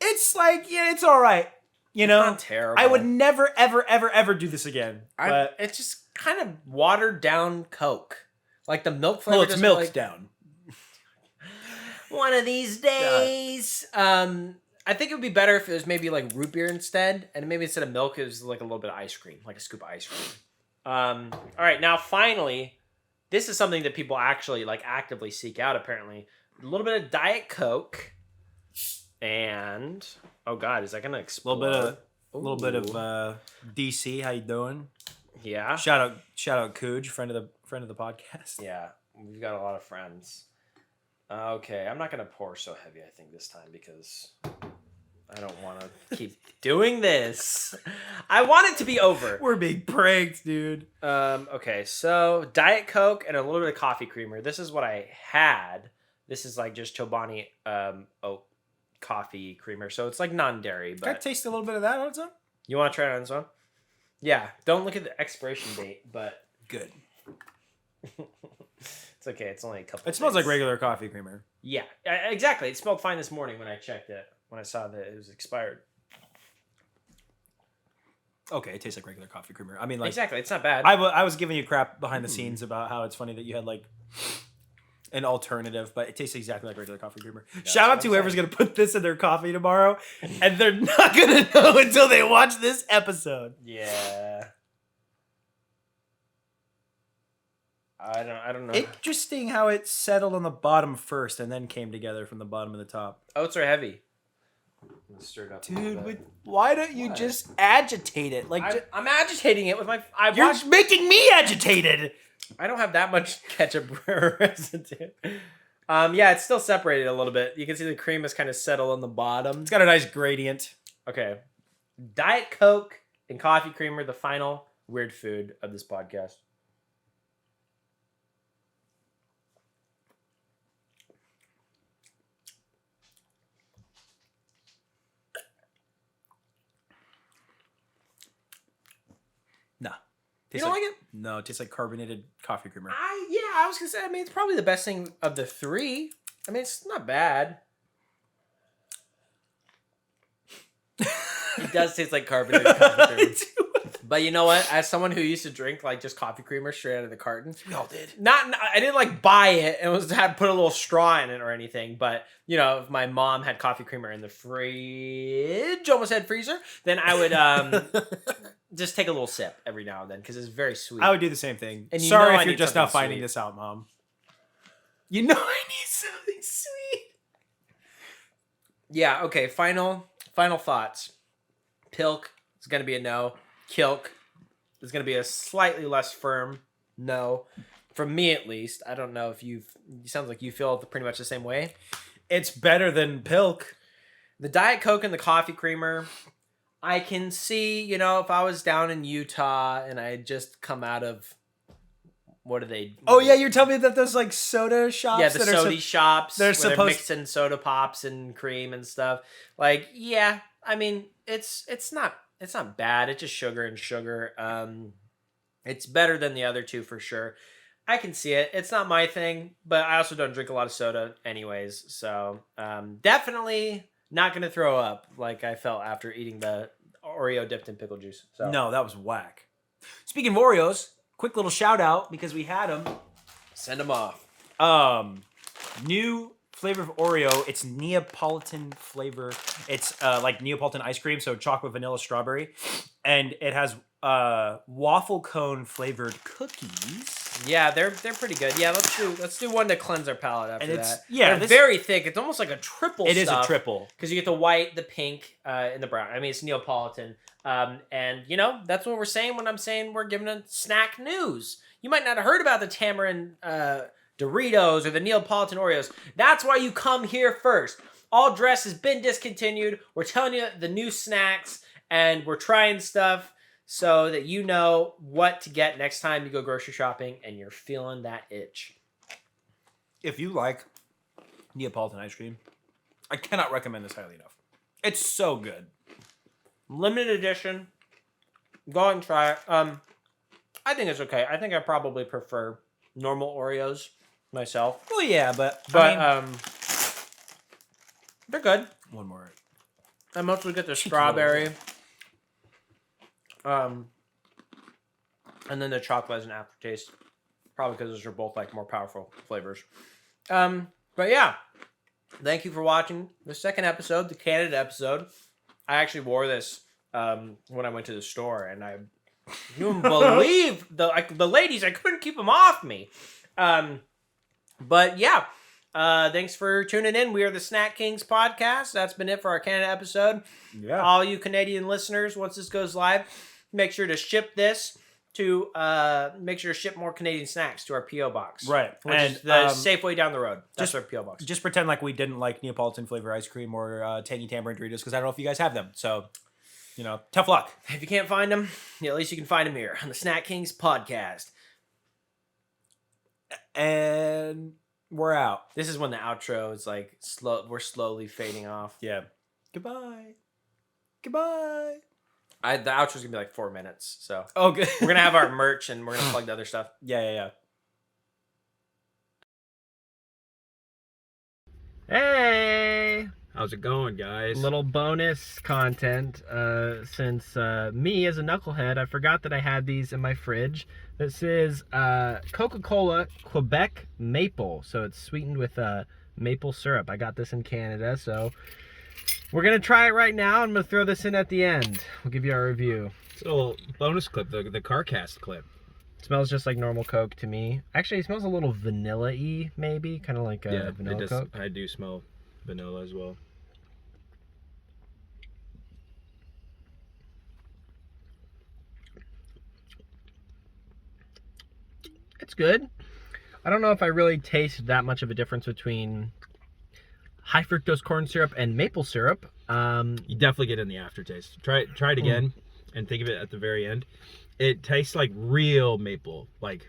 It's like, yeah, it's all right. You know, it's not terrible. I would never, ever, ever, ever do this again. But it's just kind of watered down Coke. Like the milk flavor. Well, it's milked down. One of these days. I think it would be better if it was maybe like root beer instead. And maybe instead of milk, it was like a little bit of ice cream. Like a scoop of ice cream. All right, now finally, this is something that people actually like actively seek out apparently. A little bit of Diet Coke. And oh god, is that gonna explode? A little bit of DC. How you doing? Yeah. Shout out Cooge, friend of the podcast. Yeah, we've got a lot of friends. Okay, I'm not gonna pour so heavy. I think this time because I don't want to keep doing this. I want it to be over. We're being pranked, dude. Okay, so Diet Coke and a little bit of coffee creamer. This is what I had. This is like just Chobani oat coffee creamer. So it's like non-dairy. But Can I taste a little bit of that on its own? You want to try it on this one? Yeah. Don't look at the expiration date, but... Good. It's okay. It's only a couple It smells like regular coffee creamer. Yeah, exactly. It smelled fine this morning when I checked it. When I saw that it was expired. Okay, it tastes like regular coffee creamer. I mean, like... Exactly. It's not bad. I was giving you crap behind the scenes about how it's funny that you had, like... an alternative, but it tastes exactly like regular coffee creamer. Shout out to whoever's going to put this in their coffee tomorrow, and they're not going to know until they watch this episode. Yeah. I don't know. Interesting how it settled on the bottom first and then came together from the bottom to the top. Oats are heavy. Stir it up. Dude, why don't you just agitate it? Like I'm agitating it with my... You're making me agitated! I don't have that much ketchup residue. Yeah, it's still separated a little bit. You can see the cream is kind of settled on the bottom. It's got a nice gradient. Okay. Diet Coke and coffee creamer, the final weird food of this podcast. No. You don't like it? No, it tastes like carbonated coffee creamer. I was gonna say. I mean, it's probably the best thing of the three. I mean, it's not bad. It does taste like carbonated coffee creamer. But you know what? As someone who used to drink like just coffee creamer straight out of the carton, we all did. I didn't like buy it and had put a little straw in it or anything. But you know, if my mom had coffee creamer in the fridge, almost had freezer, then I would just take a little sip every now and then because it's very sweet. I would do the same thing. And sorry if you're just now finding this out, Mom. You know I need something sweet. Yeah. Okay. Final thoughts. PILK is gonna be a no. KILK is going to be a slightly less firm no. From me, at least. I don't know if it sounds like you feel pretty much the same way. It's better than PILK. The Diet Coke and the coffee creamer, I can see, you know, if I was down in Utah and I had just come out of, what are they? Oh, yeah, you're telling me that there's like soda shops? Yeah, the soda shops. They're they're mixing soda pops and cream and stuff. Like, yeah, I mean, it's not bad. It's just sugar and sugar. It's better than the other two for sure. I can see it. It's not my thing, but I also don't drink a lot of soda anyways. So definitely not going to throw up like I felt after eating the Oreo dipped in pickle juice. So. No, that was whack. Speaking of Oreos, quick little shout out because we had them. Send them off. New flavor of Oreo. It's Neapolitan flavor. It's like Neapolitan ice cream, so chocolate, vanilla, strawberry, and it has waffle cone flavored cookies. Yeah, they're pretty good. Yeah, let's do one to cleanse our palate after that. Yeah, they're very thick. It's almost like a triple. It is a triple because you get the white, the pink, and the brown. I mean, it's Neapolitan, and you know that's what we're saying when I'm saying we're giving a snack news. You might not have heard about the tamarind Doritos or the Neapolitan Oreos. That's why you come here first. All Dress has been discontinued. We're telling you the new snacks, and we're trying stuff so that you know what to get next time you go grocery shopping and you're feeling that itch. If you like Neapolitan ice cream, I cannot recommend this highly enough. It's so good. Limited edition. Go and try it. I think it's okay. I think I probably prefer normal Oreos myself. Well, yeah, but I mean, they're good. One more. I mostly get the strawberry. And then the chocolate as an aftertaste. Probably because those are both like more powerful flavors. But yeah. Thank you for watching the second episode, the Canada episode. I actually wore this when I went to the store, and you wouldn't believe the ladies. I couldn't keep them off me. But yeah, thanks for tuning in. We are the Snack Kings podcast. That's been it for our Canada episode. Yeah. All you Canadian listeners, once this goes live, make sure to ship this to make sure to ship more Canadian snacks to our P.O. box. Right. Which And is the Safeway down the road. That's our P.O. box. Just pretend like we didn't like Neapolitan flavor ice cream or tangy tamarind Doritos because I don't know if you guys have them. So, tough luck. If you can't find them, at least you can find them here on the Snack Kings podcast. And we're out. This is when the outro is like slow. We're slowly fading off. Yeah. Goodbye. Goodbye. The outro's gonna be like 4 minutes. So good. we're gonna have our merch and we're gonna plug the other stuff. Yeah. Hey, how's it going, guys? Little bonus content. Since me as a knucklehead, I forgot that I had these in my fridge. This is Coca-Cola Quebec Maple, so it's sweetened with maple syrup. I got this in Canada, so we're gonna try it right now. I'm gonna throw this in at the end. We'll give you our review. It's a little bonus clip, the CarCast clip. It smells just like normal Coke to me. Actually, it smells a little vanilla-y, maybe, kind of like vanilla Coke. I do smell vanilla as well. It's good. I don't know if I really taste that much of a difference between high fructose corn syrup and maple syrup. You definitely get in the aftertaste. Try it again and think of it at the very end. It tastes like real maple. Like,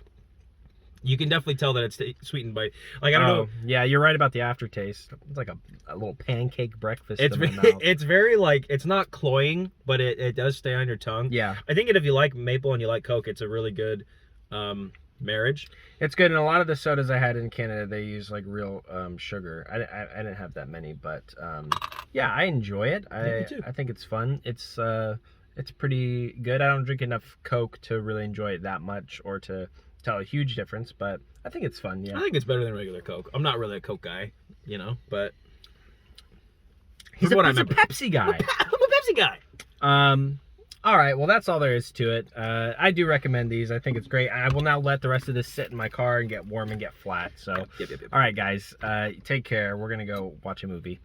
you can definitely tell that it's sweetened by, like, I don't know. Yeah, you're right about the aftertaste. It's like a little pancake breakfast in my mouth. It's very, like, it's not cloying, but it does stay on your tongue. Yeah. I think that if you like maple and you like Coke, it's a really good marriage. It's good. And a lot of the sodas I had in Canada, they use like real sugar. I didn't have that many, but yeah, I enjoy it. Me too. I think it's fun. It's pretty good. I don't drink enough Coke to really enjoy it that much or to tell a huge difference, but I think it's fun. Yeah, I think it's better than regular Coke. I'm not really a Coke guy, but he's a Pepsi guy. I'm a Pepsi guy. All right, well, that's all there is to it. I do recommend these. I think it's great. I will now let the rest of this sit in my car and get warm and get flat. So, Yep. All right, guys, take care. We're gonna go watch a movie.